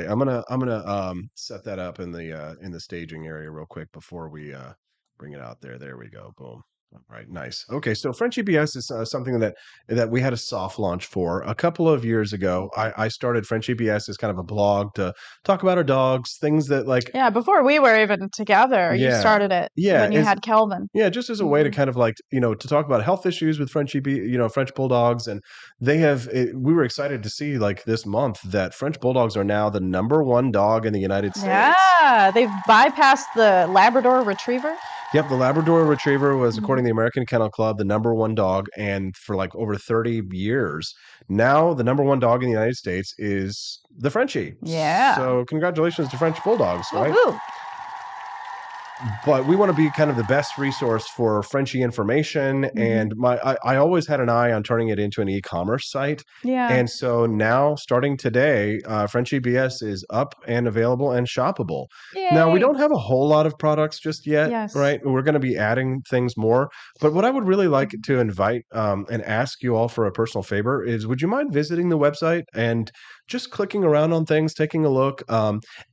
I'm gonna set that up in the staging area real quick before we bring it out there. There we go. Boom. All right, nice. Okay, so Frenchie BS is something that we had a soft launch for a couple of years ago. I started Frenchie BS as kind of a blog to talk about our dogs, things that like before we were even together. You started it when you had Kelvin. Yeah, just as a way to kind of like to talk about health issues with French Bulldogs, and we were excited to see like this month that French Bulldogs are now the #1 dog in the United States. Yeah, they've bypassed the Labrador Retriever. Yep, the Labrador Retriever was, according to the American Kennel Club, the #1 dog, and for like over 30 years. Now, the #1 dog in the United States is the Frenchie. Yeah. So, congratulations to French Bulldogs, right? Woo-hoo. But we want to be kind of the best resource for Frenchie information, and I always had an eye on turning it into an e-commerce site. Yeah. And so now, starting today, Frenchie BS is up and available and shoppable. Yay. Now, we don't have a whole lot of products just yet, Yes. right? We're going to be adding things more. But what I would really like to invite and ask you all for a personal favor is, would you mind visiting the website and just clicking around on things, taking a look,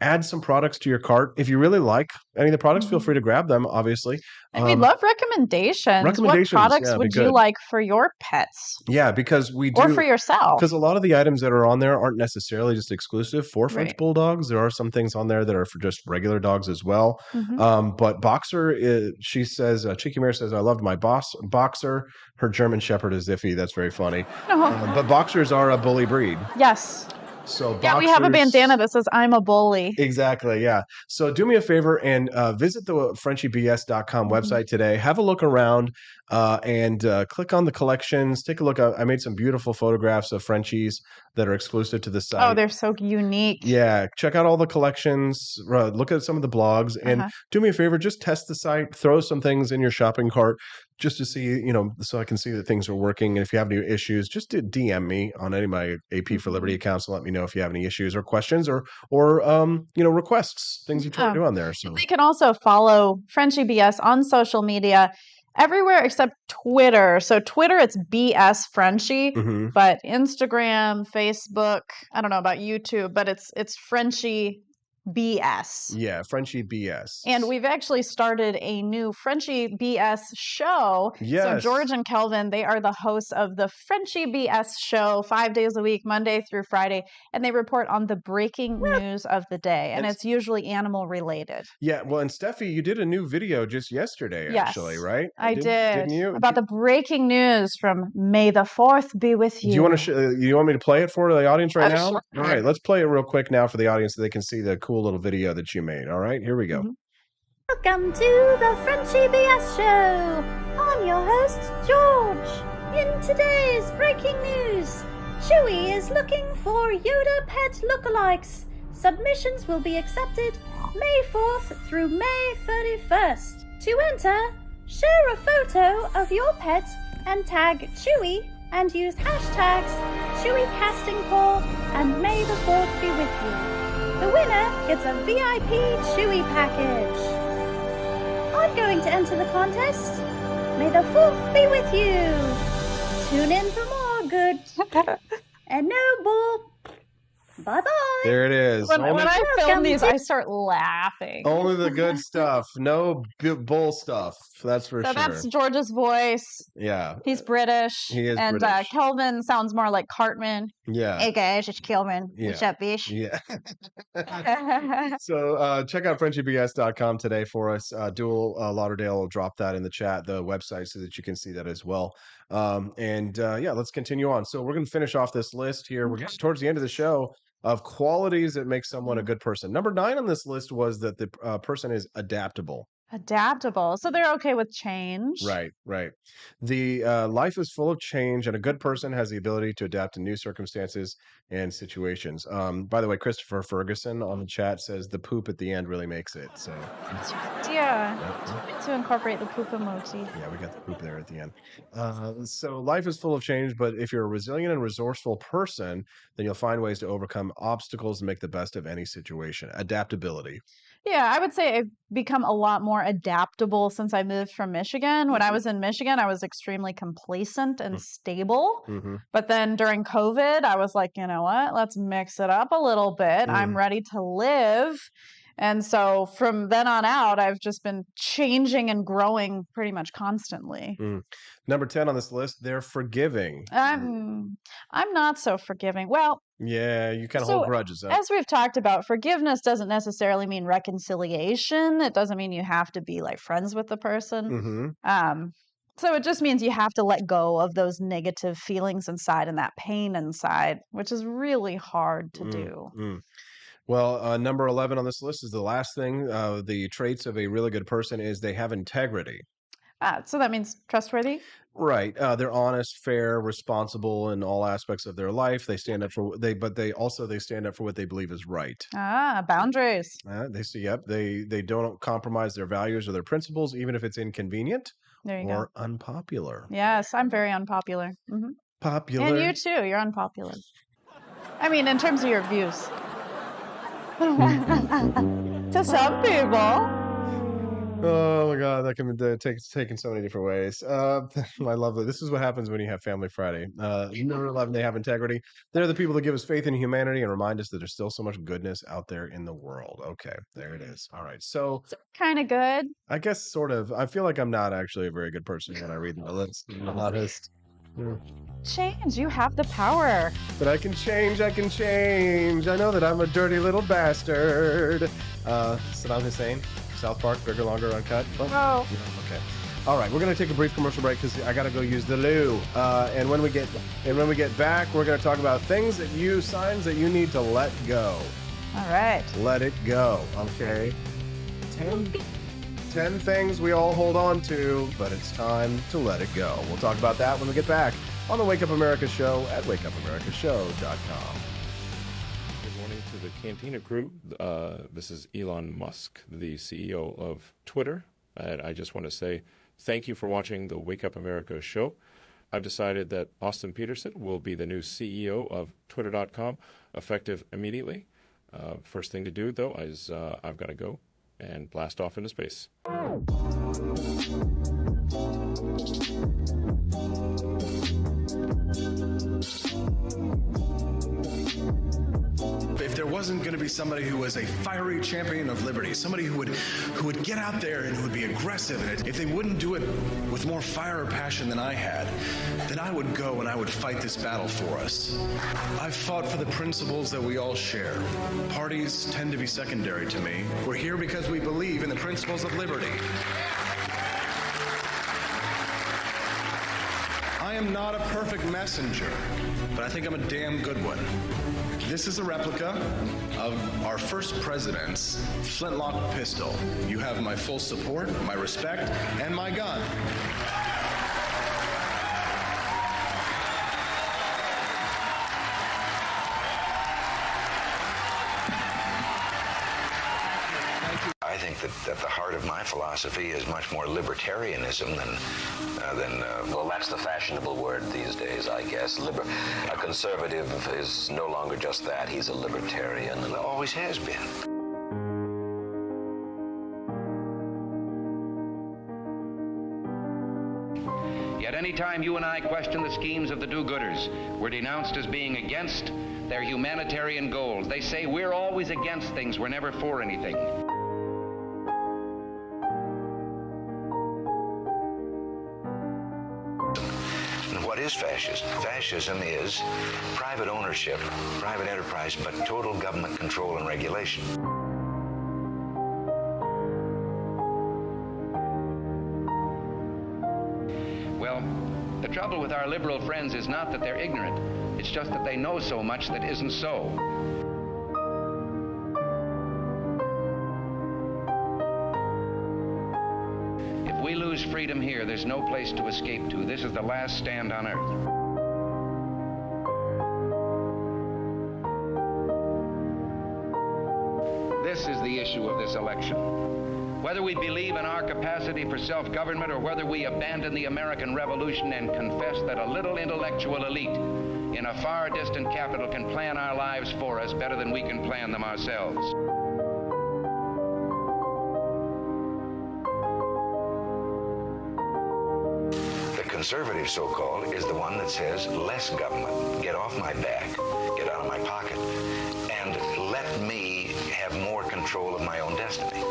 add some products to your cart. If you really like any of the products, feel free to grab them, obviously. And we'd love recommendations. What products would you like for your pets? Yeah, because we do. Or for yourself. Because a lot of the items that are on there aren't necessarily just exclusive for French Bulldogs. There are some things on there that are for just regular dogs as well. But Boxer, she says, Cheeky Mare says, I loved my Boxer. Her German Shepherd is iffy. That's very funny. But Boxers are a bully breed. Yes. So yeah, we have a bandana that says "I'm a bully." Exactly. Yeah. So do me a favor and visit the FrenchieBS.com website today. Have a look around and click on the collections. Take a look. I made some beautiful photographs of Frenchies that are exclusive to the site. Oh, they're so unique. Yeah. Check out all the collections. Look at some of the blogs, and do me a favor. Just test the site. Throw some things in your shopping cart just to see, so I can see that things are working. And if you have any issues, just DM me on any of my AP for Liberty accounts and let me know if you have any issues or questions or requests, things you try to do on there. So they can also follow Frenchie BS on social media everywhere except Twitter. So Twitter, it's BS Frenchie, but Instagram, Facebook, I don't know about YouTube, but it's Frenchie BS. Yeah, Frenchie BS. And we've actually started a new Frenchie BS show. Yes. So George and Kelvin, they are the hosts of the Frenchie BS show 5 days a week, Monday through Friday. And they report on the breaking news of the day. And it's usually animal related. Yeah. Well, and Steffi, you did a new video just yesterday, actually, right? I did. Didn't you? About the breaking news from May the 4th be with you. Do you want to you want me to play it for the audience right now? Sure. All right, let's play it real quick now for the audience so they can see the cool little video that you made. All right, here we go. Welcome to the Frenchie BS Show. I'm your host, George. In today's breaking news, Chewy is looking for Yoda pet lookalikes. Submissions will be accepted May 4th through May 31st. To enter, share a photo of your pet and tag Chewy and use hashtags Chewy Casting Call and may the 4th be with you. The winner gets a VIP Chewy package. I'm going to enter the contest. May the 4th be with you. Tune in for more good and noble. Bye-bye. There it is. When I film these, I start laughing. Only the good stuff. No bull stuff. That's for So sure. that's George's voice. Yeah. He's British. He is and, British. Kelvin sounds more like Cartman. Yeah. Hey guys, it's Kelvin. Yeah. What's up, bish? Yeah. So check out friendshipbs.com today for us. Dual Lauderdale will drop that in the chat, the website, so that you can see that as well. Yeah, let's continue on. So we're going to finish off this list here. We're getting towards the end of the show of qualities that make someone a good person. Number 9 on this list was that the person is adaptable. Adaptable. So they're okay with change. Right. The life is full of change, and a good person has the ability to adapt to new circumstances and situations. By the way, Christopher Ferguson on the chat says the poop at the end really makes it. So Yeah. To incorporate the poop emoji. Yeah, we got the poop there at the end. So life is full of change, but if you're a resilient and resourceful person, then you'll find ways to overcome obstacles and make the best of any situation. Adaptability. Yeah, I would say I've become a lot more adaptable since I moved from Michigan. When I was in Michigan, I was extremely complacent and stable. But then during COVID, I was like, you know what? Let's mix it up a little bit. I'm ready to live. And so from then on out, I've just been changing and growing pretty much constantly. Number 10 on this list, they're forgiving. I'm not so forgiving. Well, yeah, you kind of hold grudges. As we've talked about, forgiveness doesn't necessarily mean reconciliation. It doesn't mean you have to be like friends with the person. So it just means you have to let go of those negative feelings inside and that pain inside, which is really hard to do. Well, number 11 on this list is the last thing. The traits of a really good person is they have integrity. So that means trustworthy? Right. They're honest, fair, responsible in all aspects of their life. They stand up for but they stand up for what they believe is right. Boundaries. They don't compromise their values or their principles, even if it's inconvenient or unpopular. Yes, I'm very unpopular. Popular. And you too. You're unpopular. I mean, in terms of your views. To some people. Oh my God, that can be taken so many different ways. I love that. This is what happens when you have Family Friday. Number 11, they have integrity. They're the people that give us faith in humanity and remind us that there's still so much goodness out there in the world. Okay, there it is. All right, so kind of good. I guess sort of. I feel like I'm not actually a very good person when I read the list. To be honest. Change. You have the power. But I can change. I know that I'm a dirty little bastard. Saddam Hussein, South Park, bigger, longer, uncut. Oh. Okay. All right, we're gonna take a brief commercial break because I gotta go use the loo. And when we get back, we're gonna talk about signs that you need to let go. All right. Let it go. Okay. 10 things we all hold on to, but it's time to let it go. We'll talk about that when we get back on the Wake Up America Show at wakeupAmericaShow.com. Good morning to the Cantina crew. This is Elon Musk, the CEO of Twitter. And I just want to say thank you for watching the Wake Up America Show. I've decided that Austin Peterson will be the new CEO of Twitter.com, effective immediately. First thing to do, though, is I've got to go and blast off into space. If there wasn't going to be somebody who was a fiery champion of liberty, somebody who would get out there and who would be aggressive, and if they wouldn't do it with more fire or passion than I had, then I would go and I would fight this battle for us. I've fought for the principles that we all share. Parties tend to be secondary to me. We're here because we believe in the principles of liberty. I am not a perfect messenger, but I think I'm a damn good one. This is a replica of our first president's flintlock pistol. You have my full support, my respect, and my gun. I think that at the heart of my philosophy is much more libertarianism than well, that's the fashionable word these days, I guess. A conservative is no longer just that. He's a libertarian. And always has been. Yet any time you and I question the schemes of the do-gooders, we're denounced as being against their humanitarian goals. They say we're always against things, we're never for anything. And what is fascism? Fascism is private ownership, private enterprise, but total government control and regulation. Well, the trouble with our liberal friends is not that they're ignorant. It's just that they know so much that isn't so. If we lose freedom here, there's no place to escape to. This is the last stand on earth. This is the issue of this election. Whether we believe in our capacity for self-government or whether we abandon the American Revolution and confess that a little intellectual elite in a far distant capital can plan our lives for us better than we can plan them ourselves. The conservative, so-called, is the one that says less government, get off my back, get out of my pocket, and let me have more control of my own destiny.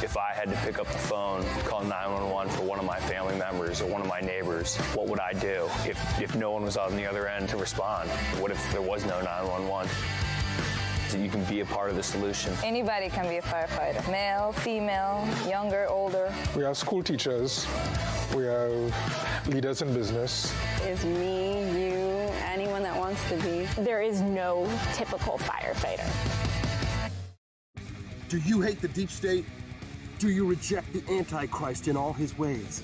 If I had to pick up the phone, call 911 for one of my family members or one of my neighbors, what would I do if no one was on the other end to respond? What if there was no 911? So you can be a part of the solution. Anybody can be a firefighter. Male, female, younger, older. We have school teachers. We have leaders in business. Is me, you, anyone that wants to be. There is no typical firefighter. Do you hate the deep state? Do you reject the Antichrist in all his ways?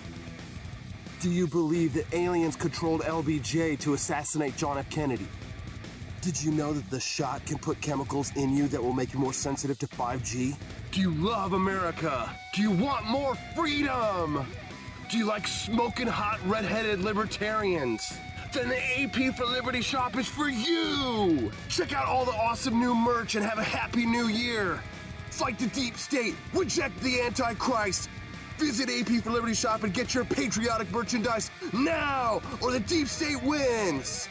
Do you believe that aliens controlled LBJ to assassinate John F. Kennedy? Did you know that the shot can put chemicals in you that will make you more sensitive to 5G? Do you love America? Do you want more freedom? Do you like smoking hot red-headed libertarians? Then the AP for Liberty shop is for you! Check out all the awesome new merch and have a happy new year! Fight the deep state, reject the Antichrist. Visit AP for Liberty shop and get your patriotic merchandise now, or the deep state wins.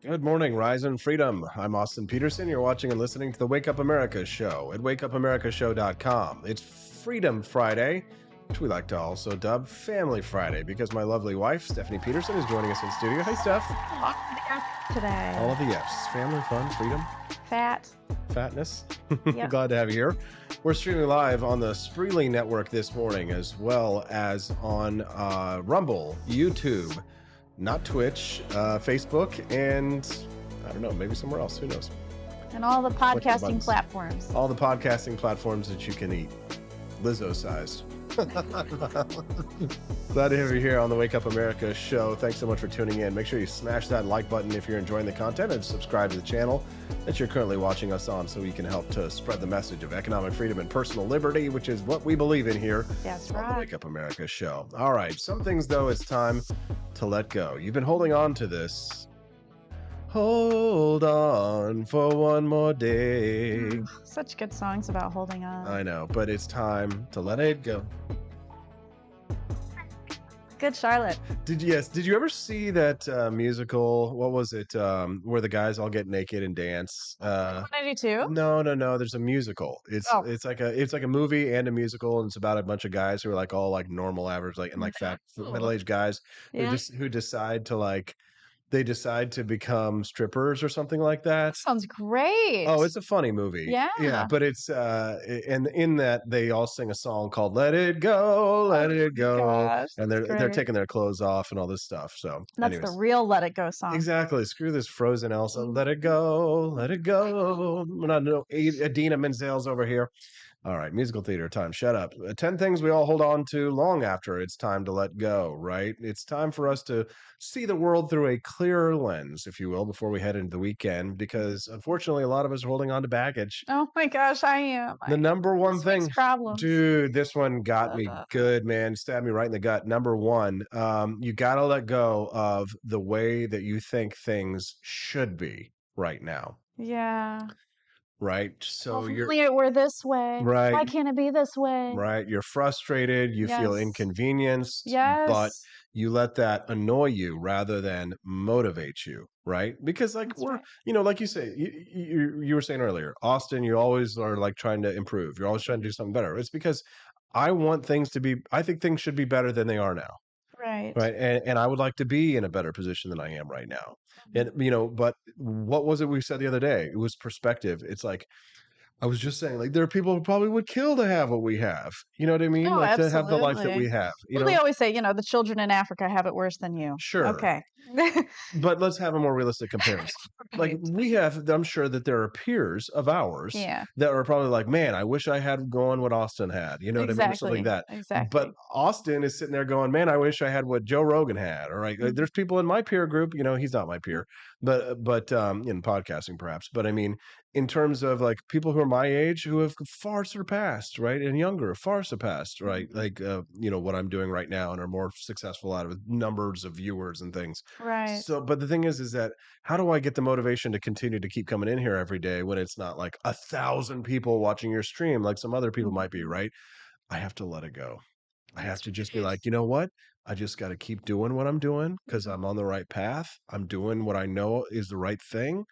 Good morning, Rise and Freedom. I'm Austin Peterson. You're watching and listening to the Wake Up America show at wakeupAmericaShow.com. It's Freedom Friday, which we like to also dub Family Friday, because my lovely wife, Stephanie Peterson, is joining us in studio. Hey, Steph. All of the F's today. All of the F's. Family, fun, freedom. Fatness. Yep. Glad to have you here. We're streaming live on the Spreely Network this morning, as well as on Rumble, YouTube, not Twitch, Facebook, and I don't know, maybe somewhere else. Who knows? And all the podcasting platforms. All the podcasting platforms that you can eat. Lizzo sized. Glad to have you here on the Wake Up America show. Thanks so much for tuning in. Make sure you smash that like button if you're enjoying the content, and subscribe to the channel that you're currently watching us on, so we can help to spread the message of economic freedom and personal liberty, which is what we believe in here. That's on right. the Wake Up America show. All right, some things though it's time to let go. You've been holding on to this. Hold on for one more day. Such good songs about holding on. I know, but it's time to let it go. Good Charlotte. Did you ever see that musical? What was it? Where the guys all get naked and dance? 182? No. There's a musical. Oh. It's like a movie and a musical, and it's about a bunch of guys who are like all like normal, average, like and like fat middle-aged guys Yeah. who decide to like they decide to become strippers or something like that. Sounds great. Oh, it's a funny movie. Yeah. But it's and in that they all sing a song called "Let It Go, Let It Go," gosh, and that's they're great. taking their clothes off and all this stuff. So, That's anyways, the real Let It Go song. exactly. Screw this Frozen Elsa. Let it go, let it go. We're not no Adina Menzel's over here. All right, musical theater time. Shut up. 10 things we all hold on to long after it's time to let go, right? It's time for us to see the world through a clearer lens, if you will, before we head into the weekend, because unfortunately, a lot of us are holding on to baggage. Oh my gosh, I am. The number one thing, problems. dude, this one got me good, man. Stabbed me right in the gut. Number one, you got to let go of the way that you think things should be right now. Yeah. Right. So Well, if you're only it were this way. right. Why can't it be this way? Right. You're frustrated. You feel Yes. inconvenienced, Yes. but you let that annoy you rather than motivate you. Right. Because like like you say, you were saying earlier, Austin, you always are like trying to improve. You're always trying to do something better. It's because I think things should be better than they are now. Right. Right. And I would like to be in a better position than I am right now. And, but what was it we said the other day? It was perspective. It's like, I was just saying, like, there are people who probably would kill to have what we have. You know what I mean? Oh, Like to have the life that absolutely. we have. Well, they always say, the children in Africa have it worse than you. Sure. Okay. But let's have a more realistic comparison. Like we have, I'm sure that there are peers of ours Yeah. that are probably like, man, I wish I had gone what Austin had. You know what I mean? Or something like that. Exactly. But Austin is sitting there going, man, I wish I had what Joe Rogan had. All right. There's people in my peer group, he's not my peer, but in podcasting perhaps. But I mean, in terms of like people who are my age who have far surpassed, right? And younger, far surpassed, right? Like, what I'm doing right now and are more successful out of numbers of viewers and things. Right. So, but the thing is that how do I get the motivation to continue to keep coming in here every day when it's not like 1,000 people watching your stream like some other people might be, right? I have to let it go. I have to just be like, you know what? I just got to keep doing what I'm doing because I'm on the right path. I'm doing what I know is the right thing.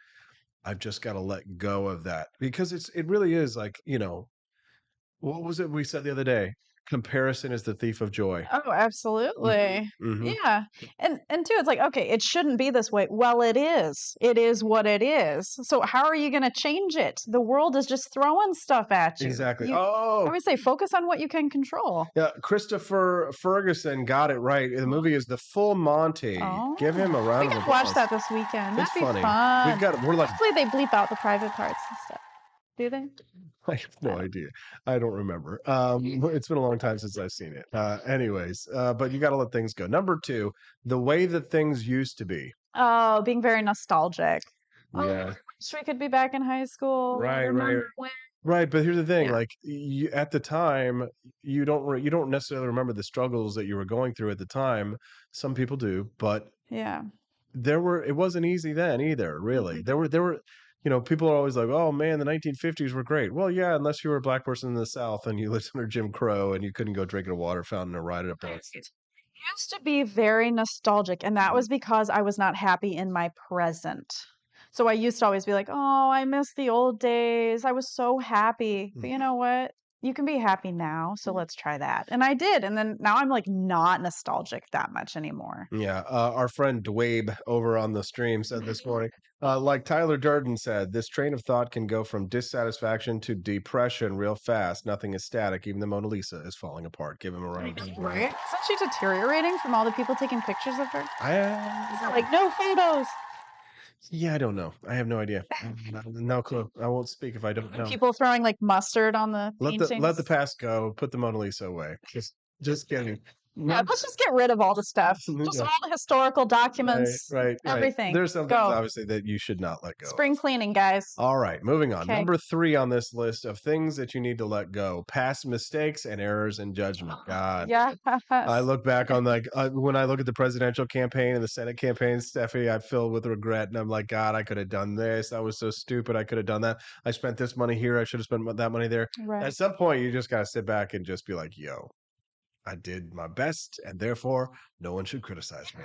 I've just got to let go of that because it really is like, what was it we said the other day? Comparison is the thief of joy. Oh, absolutely. Mhm. Yeah. And too, it's like, okay, it shouldn't be this way. Well, it is. It is what it is. So how are you going to change it? The world is just throwing stuff at you. Exactly. I Oh, always say focus on what you can control. yeah. Christopher Ferguson got it right. The movie is The Full Monty. Give him a round We of could watch applause. that this weekend. It's That'd be funny. fun. We're like, Hopefully they bleep out the private parts and stuff. Do they? I have no idea. I don't remember. It's been a long time since I've seen it. Anyways, but you got to let things go. Number 2, the way that things used to be. Oh, being very nostalgic. Oh, Yeah. I wish we could be back in high school. Right. Remember when? Right, but here's the thing: like at the time, you don't necessarily remember the struggles that you were going through at the time. Some people do, but Yeah. it wasn't easy then either. Really, there were. People are always like, "Oh man, the 1950s were great." Well, yeah, unless you were a black person in the South and you lived under Jim Crow and you couldn't go drink at a water fountain or ride at a bus. Used to be very nostalgic, and that was because I was not happy in my present. So I used to always be like, "Oh, I miss the old days. I was so happy." But you know what? You can be happy now, so let's try that. And I did, and then now I'm like not nostalgic that much anymore. Yeah, our friend Dwabe over on the stream said this morning, like Tyler Durden said, this train of thought can go from dissatisfaction to depression real fast. Nothing is static. Even the Mona Lisa is falling apart. Give him a round of applause. Right? Isn't she deteriorating from all the people taking pictures of her? Is it I like no photos? Yeah, I don't know. I have no idea. No clue. I won't speak if I don't know. People throwing like mustard on the paintings. Let the past go. Put the Mona Lisa away. Just kidding. Yeah, let's just get rid of all the stuff. Just Yeah. all the historical documents. Right. Everything. There's some Go. things obviously that you should not let go. Spring cleaning, guys. All right, moving on. Okay. Number 3 on this list of things that you need to let go: past mistakes and errors in judgment. God. Yeah. I look back on when I look at the presidential campaign and the Senate campaign, Steffi, I filled with regret, and I'm like, God, I could have done this. That was so stupid. I could have done that. I spent this money here. I should have spent that money there. Right. At some point, you just got to sit back and just be like, yo, I did my best, and therefore no one should criticize me.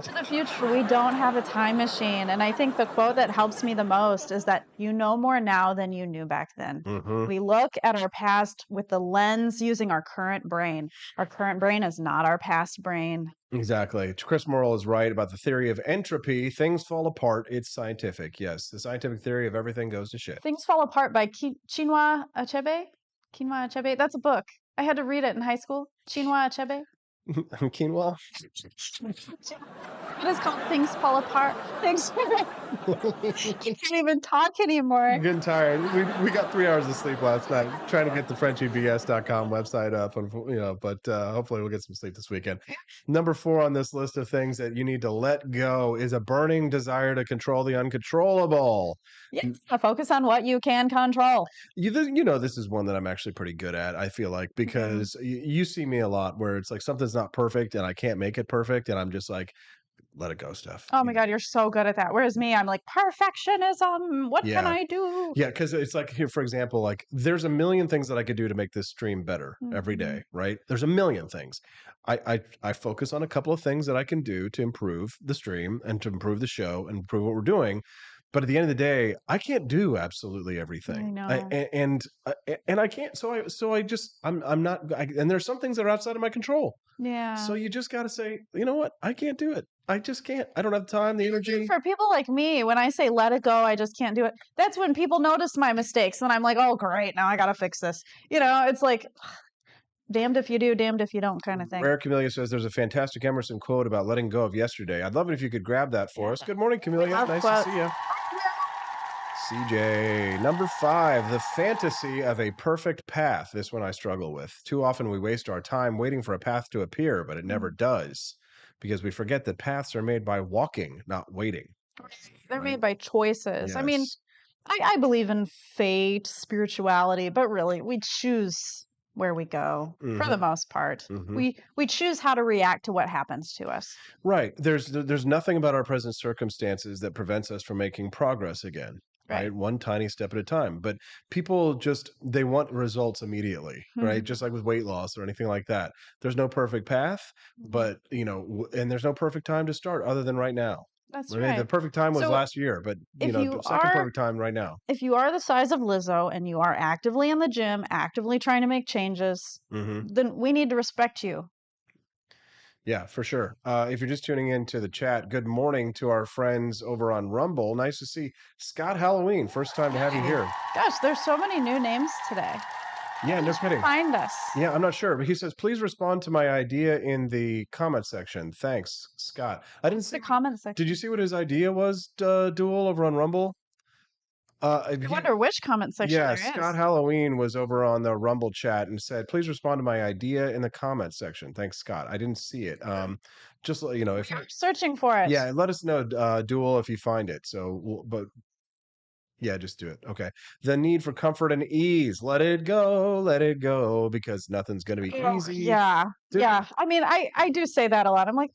To the future, we don't have a time machine. And I think the quote that helps me the most is that you know more now than you knew back then. We look at our past with the lens using our current brain. Our current brain is not our past brain. Exactly. Chris Morrill is right about the theory of entropy. Things fall apart. It's scientific. Yes, the scientific theory of everything goes to shit. Things Fall Apart by Chinua Achebe. Chinua Achebe. That's a book. I had to read it in high school. Chinua Achebe. Quinoa? It is called Things Fall Apart. Things. I can't even talk anymore. I'm getting tired. We got 3 hours of sleep last night trying to get the FrenchieBS.com website up, but hopefully we'll get some sleep this weekend. Number 4 on this list of things that you need to let go is a burning desire to control the uncontrollable. Yes, focus on what you can control. This is one that I'm actually pretty good at, I feel like, because you see me a lot where it's like something's not perfect and I can't make it perfect, and I'm just like, let it go, Steph. Oh my God, you're so good at that. Whereas me, I'm like, perfectionism. What can I do? Yeah, because it's like, here, for example, like there's a million things that I could do to make this stream better every day, right? There's a million things. I focus on a couple of things that I can do to improve the stream and to improve the show and improve what we're doing. But at the end of the day, I can't do absolutely everything. I know. And I can't. So I just, I'm not, and there's some things that are outside of my control. Yeah. So you just got to say, you know what? I can't do it. I just can't. I don't have the time, the energy. For people like me, when I say let it go, I just can't do it. That's when people notice my mistakes. And I'm like, oh, great. Now I got to fix this. It's like, damned if you do, damned if you don't kind of thing. Rare Camellia says there's a fantastic Emerson quote about letting go of yesterday. I'd love it if you could grab that for us. Good morning, Camellia. Nice to see you. CJ, number 5, the fantasy of a perfect path. This one I struggle with. Too often we waste our time waiting for a path to appear, but it never does, because we forget that paths are made by walking, not waiting. They're made by choices. Yes. I mean, I believe in fate, spirituality, but really we choose where we go for the most part. We choose how to react to what happens to us. Right. There's nothing about our present circumstances that prevents us from making progress again. Right. One tiny step at a time. But people they want results immediately, right? Just like with weight loss or anything like that. There's no perfect path, but and there's no perfect time to start other than right now. That's right. The perfect time was last year, but the second perfect time right now. If you are the size of Lizzo and you are actively in the gym, actively trying to make changes, then we need to respect you. Yeah, for sure. If you're just tuning into the chat, good morning to our friends over on Rumble. Nice to see Scott Halloween. First time to have you here. Gosh, there's so many new names today. Yeah, no kidding. Find us. Yeah, I'm not sure, but he says, please respond to my idea in the comment section. Thanks, Scott. I didn't see the comment section. Did you see what his idea was, Duel, over on Rumble? I wonder which comment section there is. Scott Halloween was over on the Rumble chat and said, please respond to my idea in the comment section. Thanks, Scott. I didn't see it. Just, if you're searching for it. Yeah, let us know, Duel, if you find it. Yeah, just do it. Okay. The need for comfort and ease. Let it go, because nothing's going to be easy. Yeah. Yeah. I mean, I do say that a lot. I'm like,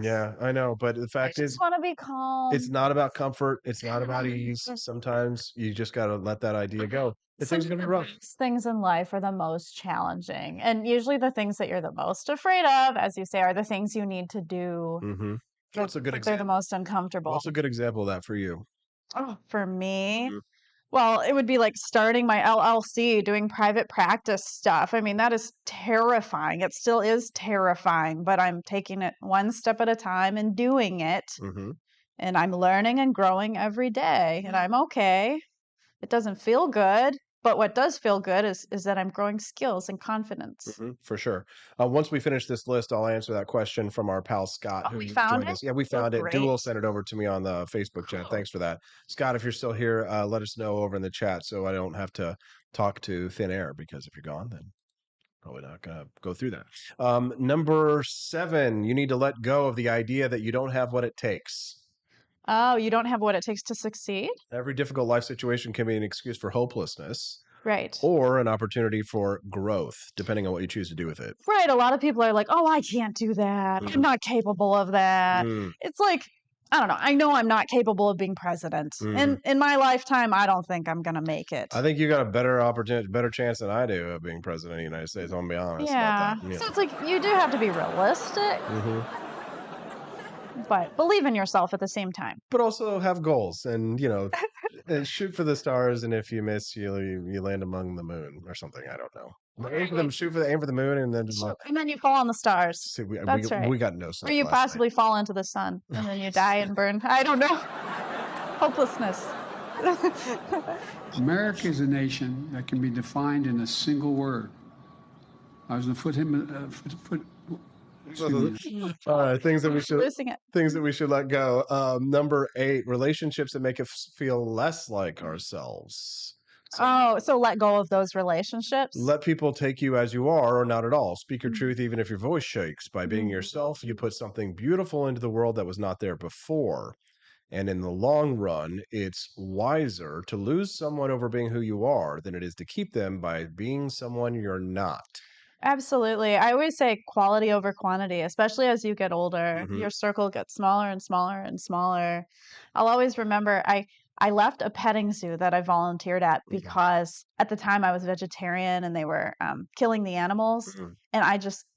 yeah, I know. But the fact is, I just want to be calm. It's not about comfort. It's not about ease. Sometimes you just got to let that idea go. Things are going to be rough. Things in life are the most challenging. And usually the things that you're the most afraid of, as you say, are the things you need to do. That's a good example. They're the most uncomfortable. What's a good example of that for you? Oh, for me? Well, it would be like starting my LLC, doing private practice stuff. I mean, that is terrifying. It still is terrifying, but I'm taking it one step at a time and doing it. And I'm learning and growing every day, and I'm okay. It doesn't feel good, but what does feel good is that I'm growing skills and confidence. For sure. Once we finish this list, I'll answer that question from our pal Scott, who joined us. Yeah, we found it. Great. Duel sent it over to me on the Facebook chat. Thanks for that. Scott, if you're still here, let us know over in the chat so I don't have to talk to thin air, because if you're gone, then probably not going to go through that. Number 7, you need to let go of the idea that you don't have what it takes. Oh, you don't have what it takes to succeed? Every difficult life situation can be an excuse for hopelessness. Right. Or an opportunity for growth, depending on what you choose to do with it. Right. A lot of people are like, oh, I can't do that. I'm not capable of that. It's like, I don't know. I know I'm not capable of being president. In my lifetime, I don't think I'm going to make it. I think you got a better chance than I do of being president of the United States. I'm gonna be honest Yeah. about that. So it's like you do have to be realistic, but believe in yourself at the same time. But also have goals, and shoot for the stars. And if you miss, you land among the moon or something. I don't know. Aim for the moon, and then you fall on the stars. See, That's right. We got no Or sleep you last night. possibly fall into the sun and then you die and burn. I don't know. Hopelessness. America is a nation that can be defined in a single word. I was going to All right, things that Losing it. we should let go. Number 8, relationships that make us feel less like ourselves. So let go of those relationships. Let people take you as you are or not at all. Speak your truth even if your voice shakes. By being yourself, you put something beautiful into the world that was not there before. And in the long run, it's wiser to lose someone over being who you are than it is to keep them by being someone you're not. Absolutely. I always say quality over quantity, especially as you get older. Your circle gets smaller and smaller and smaller. I'll always remember I left a petting zoo that I volunteered at because at the time I was vegetarian and they were killing the animals. And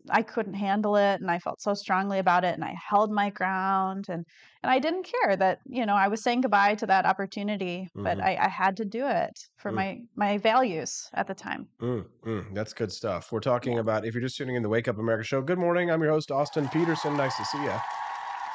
I couldn't handle it. And I felt so strongly about it. And I held my ground. And I didn't care that, I was saying goodbye to that opportunity. But I had to do it for my values at the time. That's good stuff. We're talking about, if you're just tuning in the Wake Up America show, good morning. I'm your host, Austin Peterson. Nice to see you.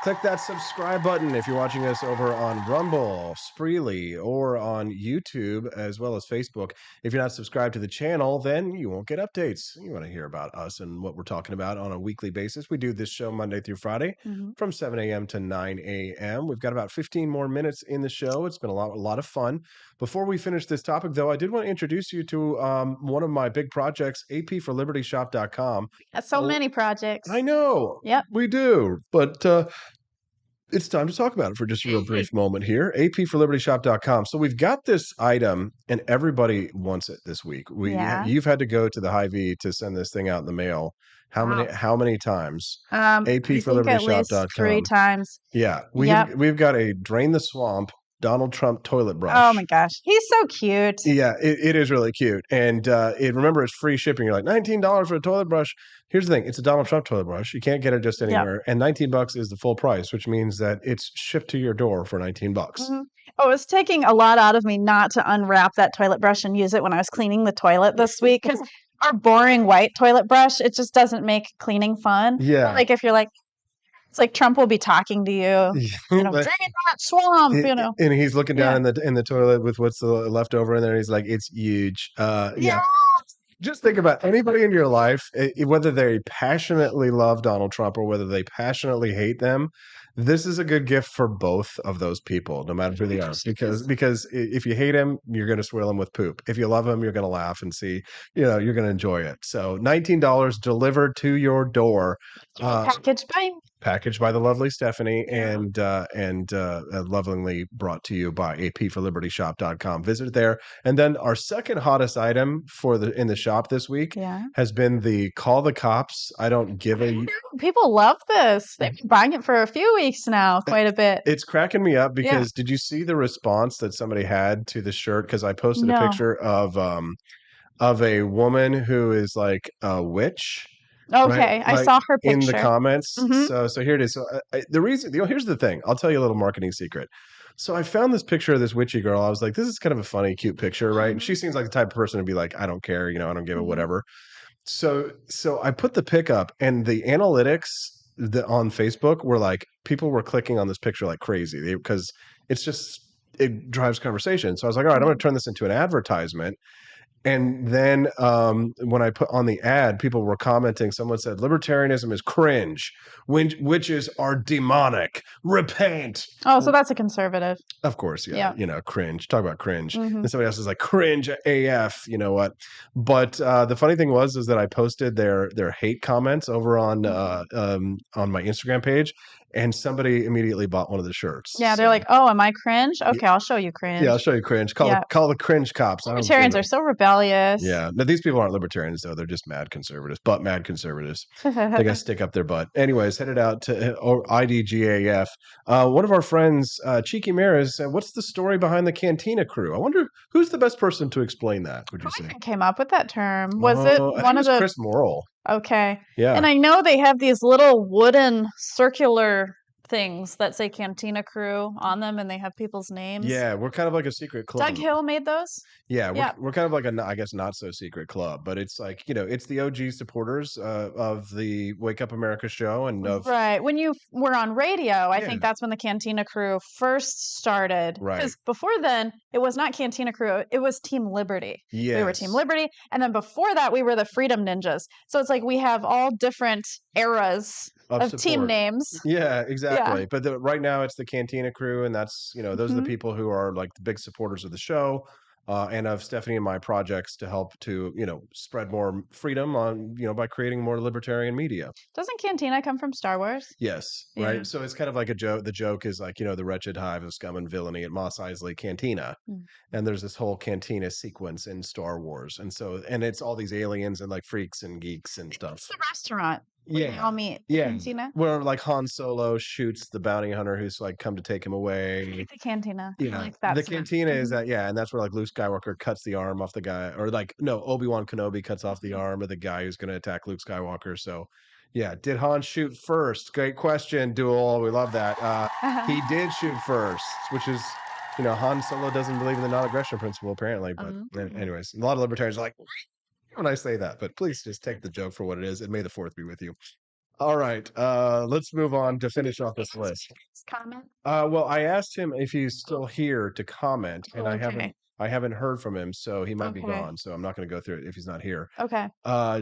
Click that subscribe button if you're watching us over on Rumble, Spreely, or on YouTube, as well as Facebook. If you're not subscribed to the channel, then you won't get updates. You want to hear about us and what we're talking about on a weekly basis. We do this show Monday through Friday from 7 a.m. to 9 a.m. We've got about 15 more minutes in the show. It's been a lot of fun. Before we finish this topic, though, I did want to introduce you to one of my big projects, apforlibertyshop.com. So many projects. I know. Yep. We do. But it's time to talk about it for just a real brief moment here. apforlibertyshop.com. So we've got this item and everybody wants it this week. You've had to go to the Hy-Vee to send this thing out in the mail. How many times? apforlibertyshop.com. At least 3 times. Yeah. We've got a Drain the Swamp Donald Trump toilet brush. Oh my gosh. He's so cute. Yeah, it is really cute. And remember, it's free shipping. You're like, $19 for a toilet brush. Here's the thing. It's a Donald Trump toilet brush. You can't get it just anywhere. And $19 is the full price, which means that it's shipped to your door for $19. Oh, it was taking a lot out of me not to unwrap that toilet brush and use it when I was cleaning the toilet this week. Because our boring white toilet brush, it just doesn't make cleaning fun. Yeah. Like if you're like, it's like Trump will be talking to you, drain that swamp, And he's looking down in the toilet with what's left over in there. And he's like, it's huge. Yeah. Just think about anybody in your life, whether they passionately love Donald Trump or whether they passionately hate them. This is a good gift for both of those people, no matter who they are. Because if you hate him, you're going to swirl him with poop. If you love him, you're going to laugh and see, you're going to enjoy it. So $19 delivered to your door. Packaged by the lovely Stephanie and lovingly brought to you by apforlibertyshop.com. Visit it there. And then our second hottest item in the shop this week has been the Call the Cops. I don't give a... People love this. They've been buying it for a few weeks now, quite a bit. It's cracking me up because did you see the response that somebody had to the shirt? Because I posted a picture of a woman who is like a witch. Okay, right? I saw her picture in the comments. So here it is. So the reason, here's the thing. I'll tell you a little marketing secret. So I found this picture of this witchy girl. I was like, this is kind of a funny, cute picture, right? And she seems like the type of person to be like, I don't care, I don't give a whatever. So I put the pic up, and the analytics on Facebook were like, people were clicking on this picture like crazy because it drives conversation. So I was like, all right, I'm going to turn this into an advertisement. And then when I put on the ad, people were commenting. Someone said, libertarianism is cringe. Witches are demonic. Repent. Oh, so that's a conservative. Of course, yeah. Cringe. Talk about cringe. And somebody else is like, cringe AF, you know what? But the funny thing is that I posted their hate comments over on my Instagram page. and somebody immediately bought one of the shirts. Yeah, they're like, "Oh, am I cringe? Okay, I'll show you cringe." Yeah, I'll show you cringe. Call the cringe cops. I don't care. Libertarians are so rebellious. Yeah, but these people aren't libertarians though. They're just mad conservatives, but mad conservatives. They got to stick up their butt. Anyways, headed out to IDGAF. One of our friends, Cheeky Maris, said, "What's the story behind the Cantina crew?" I wonder who's the best person to explain that. Would you say? Came up with that term? Was it one of the Chris Morrill? Okay. Yeah. And I know they have these little wooden circular things that say Cantina Crew on them, and they have people's names. Yeah, we're kind of like a secret club. Doug Hill made those. Yeah, we're kind of like I guess not so secret club, but it's like it's the OG supporters of the Wake Up America show and of Right. When you were on radio, I think that's when the Cantina Crew first started. Right. Because before then, it was not Cantina Crew; it was Team Liberty. Yes. We were Team Liberty, and then before that, we were the Freedom Ninjas. So it's like we have all different eras of team names. Yeah, exactly. But right now it's the Cantina Crew, and that's those are the people who are like the big supporters of the show. And of Stephanie and my projects to help to, spread more freedom on, by creating more libertarian media. Doesn't Cantina come from Star Wars? Yes. Yeah. Right. So it's kind of like a joke. The joke is like, the wretched hive of scum and villainy at Mos Eisley Cantina. And there's this whole Cantina sequence in Star Wars. And it's all these aliens and like freaks and geeks and stuff. It's the restaurant. Where they all meet. Cantina. Where like Han Solo shoots the bounty hunter who's like come to take him away. The Cantina. Yeah, like that. The Cantina is that, and that's where like Luke Skywalker cuts the arm off the guy, or like no, Obi-Wan Kenobi cuts off the arm of the guy who's going to attack Luke Skywalker. So, yeah, did Han shoot first? Great question, Duel. We love that. He did shoot first, which is, Han Solo doesn't believe in the non-aggression principle apparently. But anyways, a lot of libertarians are like, when I say that, but please just take the joke for what it is, and may the 4th be with you. All right, let's move on to finish off this list. Comment? Well, I asked him if he's still here to comment, and I haven't heard from him, so he might be gone. So I'm not going to go through it if he's not here. Okay.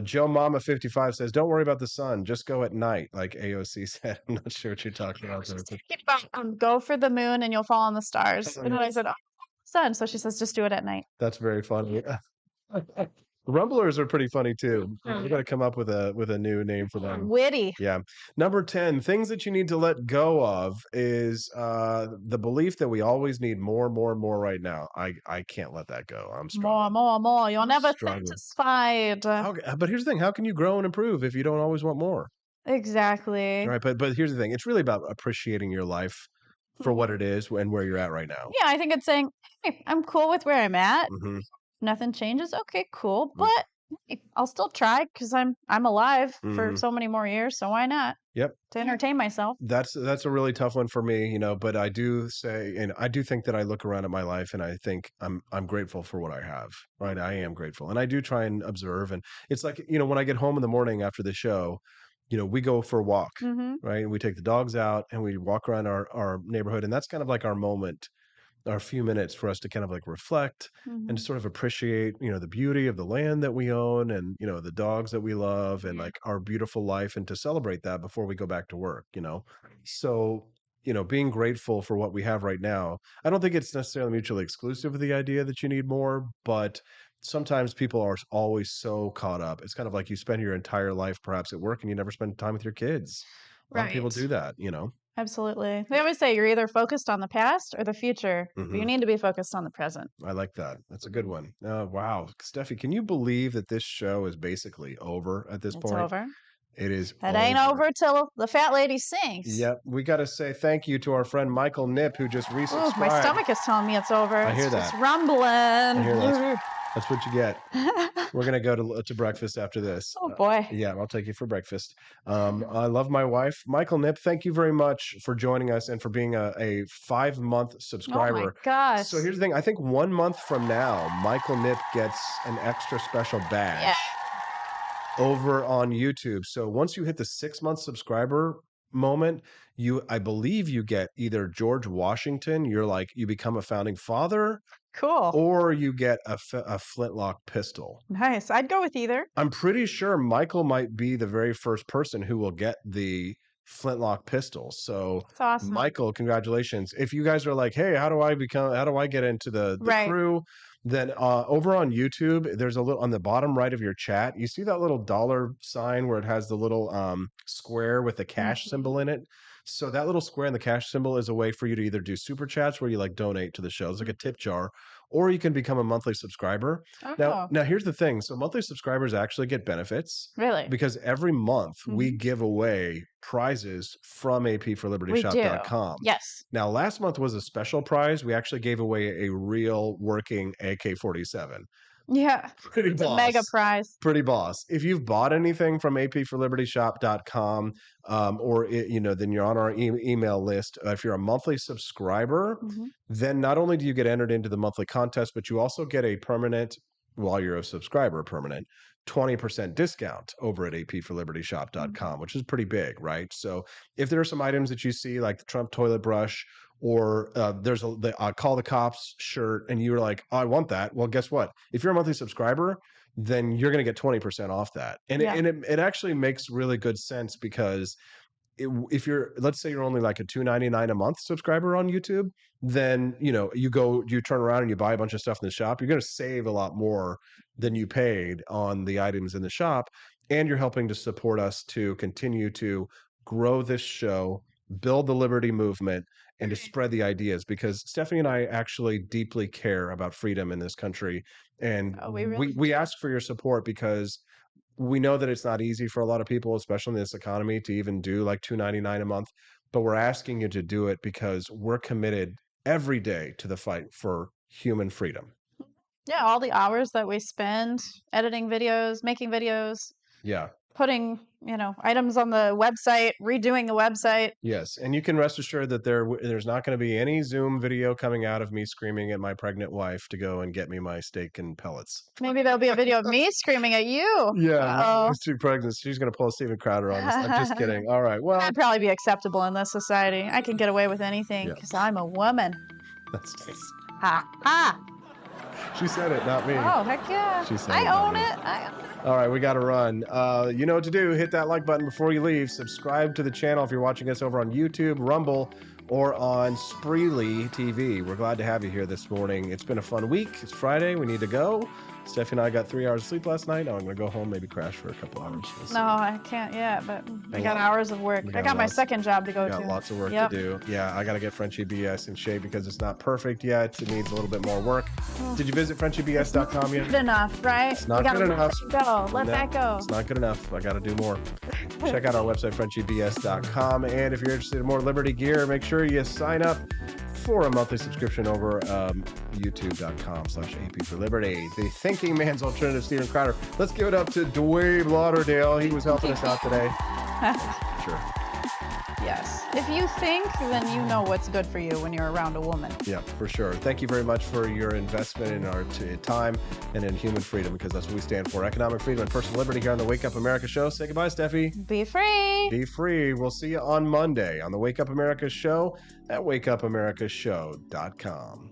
Joe Mama 55 says, "Don't worry about the sun, just go at night," like AOC said. I'm not sure what you're talking about. Go for the moon and you'll fall on the stars. And then I said, "Oh, sun." So she says, "Just do it at night." That's very funny. Rumblers are pretty funny too. We got to come up with a new name for them. Witty. Yeah. Number 10, things that you need to let go of is the belief that we always need more right now. I can't let that go. I'm struggling. More. You're never satisfied. But here's the thing: how can you grow and improve if you don't always want more? Exactly. Right. But here's the thing: it's really about appreciating your life for what it is and where you're at right now. Yeah, I think it's saying, "Hey, I'm cool with where I'm at. Nothing changes. Okay, cool. But I'll still try because I'm alive for so many more years. So why not? Yep. To entertain myself." That's a really tough one for me, but I do say, and I do think that I look around at my life and I think I'm grateful for what I have. Right. I am grateful. And I do try and observe. And it's like, when I get home in the morning after the show, we go for a walk, right? And we take the dogs out and we walk around our neighborhood. And that's kind of like our moment, our few minutes for us to kind of like reflect and to sort of appreciate, the beauty of the land that we own and, the dogs that we love and like our beautiful life, and to celebrate that before we go back to work, So, being grateful for what we have right now. I don't think it's necessarily mutually exclusive with the idea that you need more, but sometimes people are always so caught up. It's kind of like you spend your entire life perhaps at work and you never spend time with your kids. A lot of people do that, Absolutely. They always say you're either focused on the past or the future, but you need to be focused on the present. I like that. That's a good one. Wow. Steffi, can you believe that this show is basically over at this point? It's over. It is. It ain't over till the fat lady sings. Yep. We got to say thank you to our friend Michael Nip, who just resubscribed. Ooh, my stomach is telling me it's over. I hear that. It's rumbling. I hear that. That's what you get. We're going to go to breakfast after this. Oh, boy. Yeah, I'll take you for breakfast. I love my wife. Michael Nip, thank you very much for joining us and for being a 5-month subscriber. Oh, my gosh. So here's the thing. I think 1 month from now, Michael Nip gets an extra special badge over on YouTube. So once you hit the 6-month subscriber moment, I believe you get either George Washington, you become a founding father. Cool. Or you get a flintlock pistol. Nice. I'd go with either. I'm pretty sure Michael might be the very first person who will get the flintlock pistol. So that's awesome. Michael, congratulations. If you guys are like, hey, how do I get into the crew? Then over on YouTube, there's a little on the bottom right of your chat. You see that little dollar sign where it has the little square with the cash symbol in it? So that little square in the cash symbol is a way for you to either do super chats where you like donate to the show. It's like a tip jar, or you can become a monthly subscriber. Oh. Now here's the thing. So monthly subscribers actually get benefits. Really? Because every month we give away prizes from apforlibertyshop.com. Yes. Now last month was a special prize. We actually gave away a real working AK-47. Yeah. Pretty It's boss. a mega prize. Pretty boss. If you've bought anything from apforlibertyshop.com, then you're on our email list. If you're a monthly subscriber, then not only do you get entered into the monthly contest, but you also get a permanent, while you're a subscriber, 20% discount over at apforlibertyshop.com, which is pretty big, right? So if there are some items that you see, like the Trump toilet brush, or there's the Call the Cops shirt, and you're like, oh, I want that. Well, guess what? If you're a monthly subscriber, then you're going to get 20% off that. And it actually makes really good sense, because if you're, let's say you're only like a $2.99 a month subscriber on YouTube, then, you turn around and you buy a bunch of stuff in the shop, you're going to save a lot more than you paid on the items in the shop. And you're helping to support us to continue to grow this show, build the liberty movement, and to spread the ideas, because Stephanie and I actually deeply care about freedom in this country. And we ask for your support, because we know that it's not easy for a lot of people, especially in this economy, to even do like $2.99 a month. But we're asking you to do it because we're committed every day to the fight for human freedom. Yeah, all the hours that we spend editing videos, making videos. Yeah. Putting, items on the website, redoing the website. Yes, and you can rest assured that there's not going to be any Zoom video coming out of me screaming at my pregnant wife to go and get me my steak and pellets. Maybe there'll be a video of me screaming at you. Yeah, she's pregnant. She's going to pull a Steven Crowder on us. I'm just kidding. All right, well. That'd probably be acceptable in this society. I can get away with anything because I'm a woman. That's nice. Ha ha. She said it, not me. Oh, heck yeah. She said I own it. All right, we got to run. You know what to do. Hit that like button before you leave. Subscribe to the channel if you're watching us over on YouTube, Rumble, or on Spreely TV. We're glad to have you here this morning. It's been a fun week. It's Friday. We need to go. Steph and I got 3 hours of sleep last night. Now I'm going to go home, maybe crash for a couple hours. No, I can't yet, but I got hours of work. I got my second job to go to. Got lots of work to do. Yeah, I got to get Frenchie BS in shape because it's not perfect yet. It needs a little bit more work. Did you visit FrenchieBS.com yet? Good enough, right? It's not good enough. Let that go. It's not good enough. I got to do more. Check out our website, FrenchieBS.com. And if you're interested in more Liberty gear, make sure you sign up for a monthly subscription over youtube.com/AP4Liberty. The thinking man's alternative, Steven Crowder. Let's give it up to Dwayne Lauderdale. He was helping us out today. Sure. Yes. If you think, then you know what's good for you when you're around a woman. Yeah, for sure. Thank you very much for your investment in our time and in human freedom, because that's what we stand for. Economic freedom and personal liberty here on the Wake Up America show. Say goodbye, Steffi. Be free. Be free. We'll see you on Monday on the Wake Up America show at wakeupAmericaShow.com.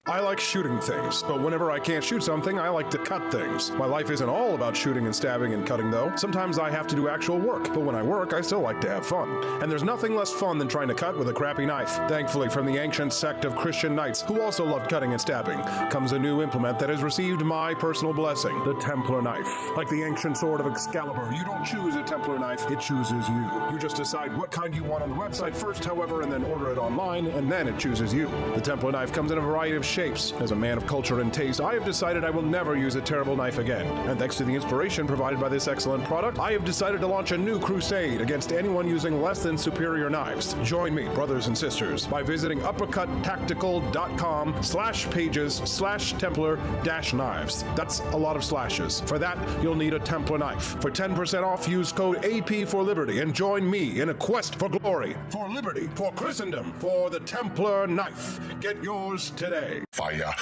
I like shooting things, but whenever I can't shoot something, I like to cut things. My life isn't all about shooting and stabbing and cutting, though. Sometimes I have to do actual work, but when I work, I still like to have fun. And there's nothing less fun than trying to cut with a crappy knife. Thankfully, from the ancient sect of Christian knights, who also loved cutting and stabbing, comes a new implement that has received my personal blessing, the Templar Knife. Like the ancient sword of Excalibur, you don't choose a Templar knife, it chooses you. You just decide what kind you want on the website first, however, and then order it online, and then it chooses you. The Templar Knife comes in a variety of shapes, shapes. As a man of culture and taste, I have decided I will never use a terrible knife again. And thanks to the inspiration provided by this excellent product, I have decided to launch a new crusade against anyone using less than superior knives. Join me, brothers and sisters, by visiting uppercuttactical.com/pages/Templar-knives. That's a lot of slashes. For that, you'll need a Templar knife. For 10% off, use code AP for Liberty and join me in a quest for glory, for liberty, for Christendom, for the Templar knife. Get yours today. Fire.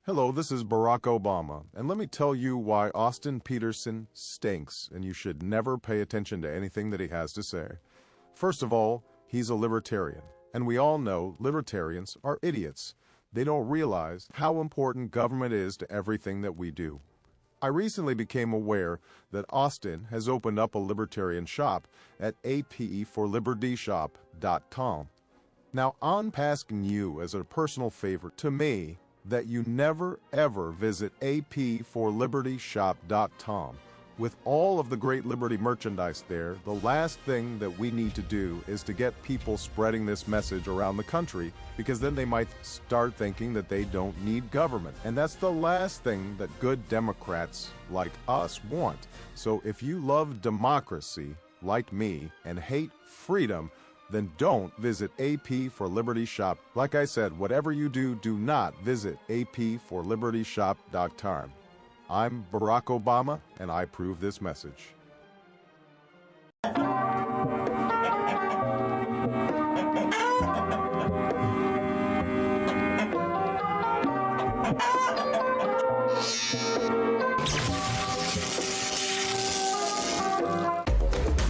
Hello, this is Barack Obama, and let me tell you why Austin Peterson stinks, and you should never pay attention to anything that he has to say. First of all, he's a libertarian, and we all know libertarians are idiots. They don't realize how important government is to everything that we do. I recently became aware that Austin has opened up a libertarian shop at apforlibertyshop.com. Now, I'm asking you as a personal favor to me that you never ever visit apforlibertyshop.com. With all of the great Liberty merchandise there, the last thing that we need to do is to get people spreading this message around the country, because then they might start thinking that they don't need government. And that's the last thing that good Democrats like us want. So if you love democracy, like me, and hate freedom, then don't visit AP for Liberty Shop. Like I said, whatever you do, do not visit apforlibertyshop.com. I'm Barack Obama, and I approve this message.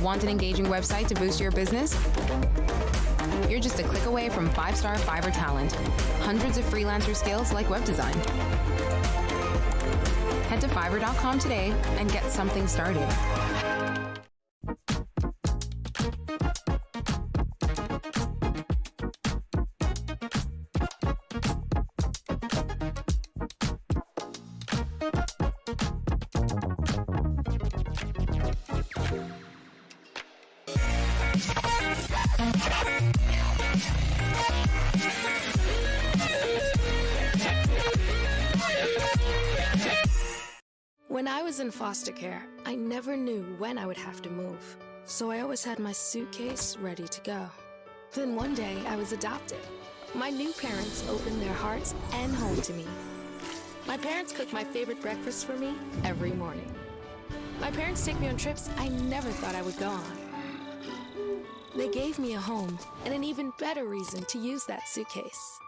Want an engaging website to boost your business? You're just a click away from 5-star Fiverr talent. Hundreds of freelancer skills like web design. Head to Fiverr.com today and get something started. When I was in foster care, I never knew when I would have to move, so I always had my suitcase ready to go. Then one day, I was adopted. My new parents opened their hearts and home to me. My parents cook my favorite breakfast for me every morning. My parents take me on trips I never thought I would go on. They gave me a home and an even better reason to use that suitcase.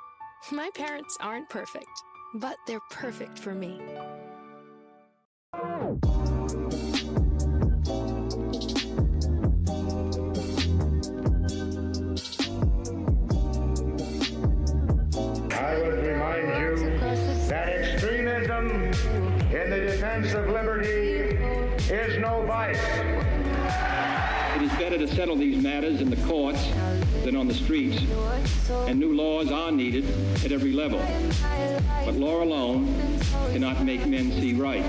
My parents aren't perfect, but they're perfect for me. I would remind you that extremism in the defense of liberty is no vice. It is better to settle these matters in the courts than on the streets, and new laws are needed at every level. But law alone cannot make men see right.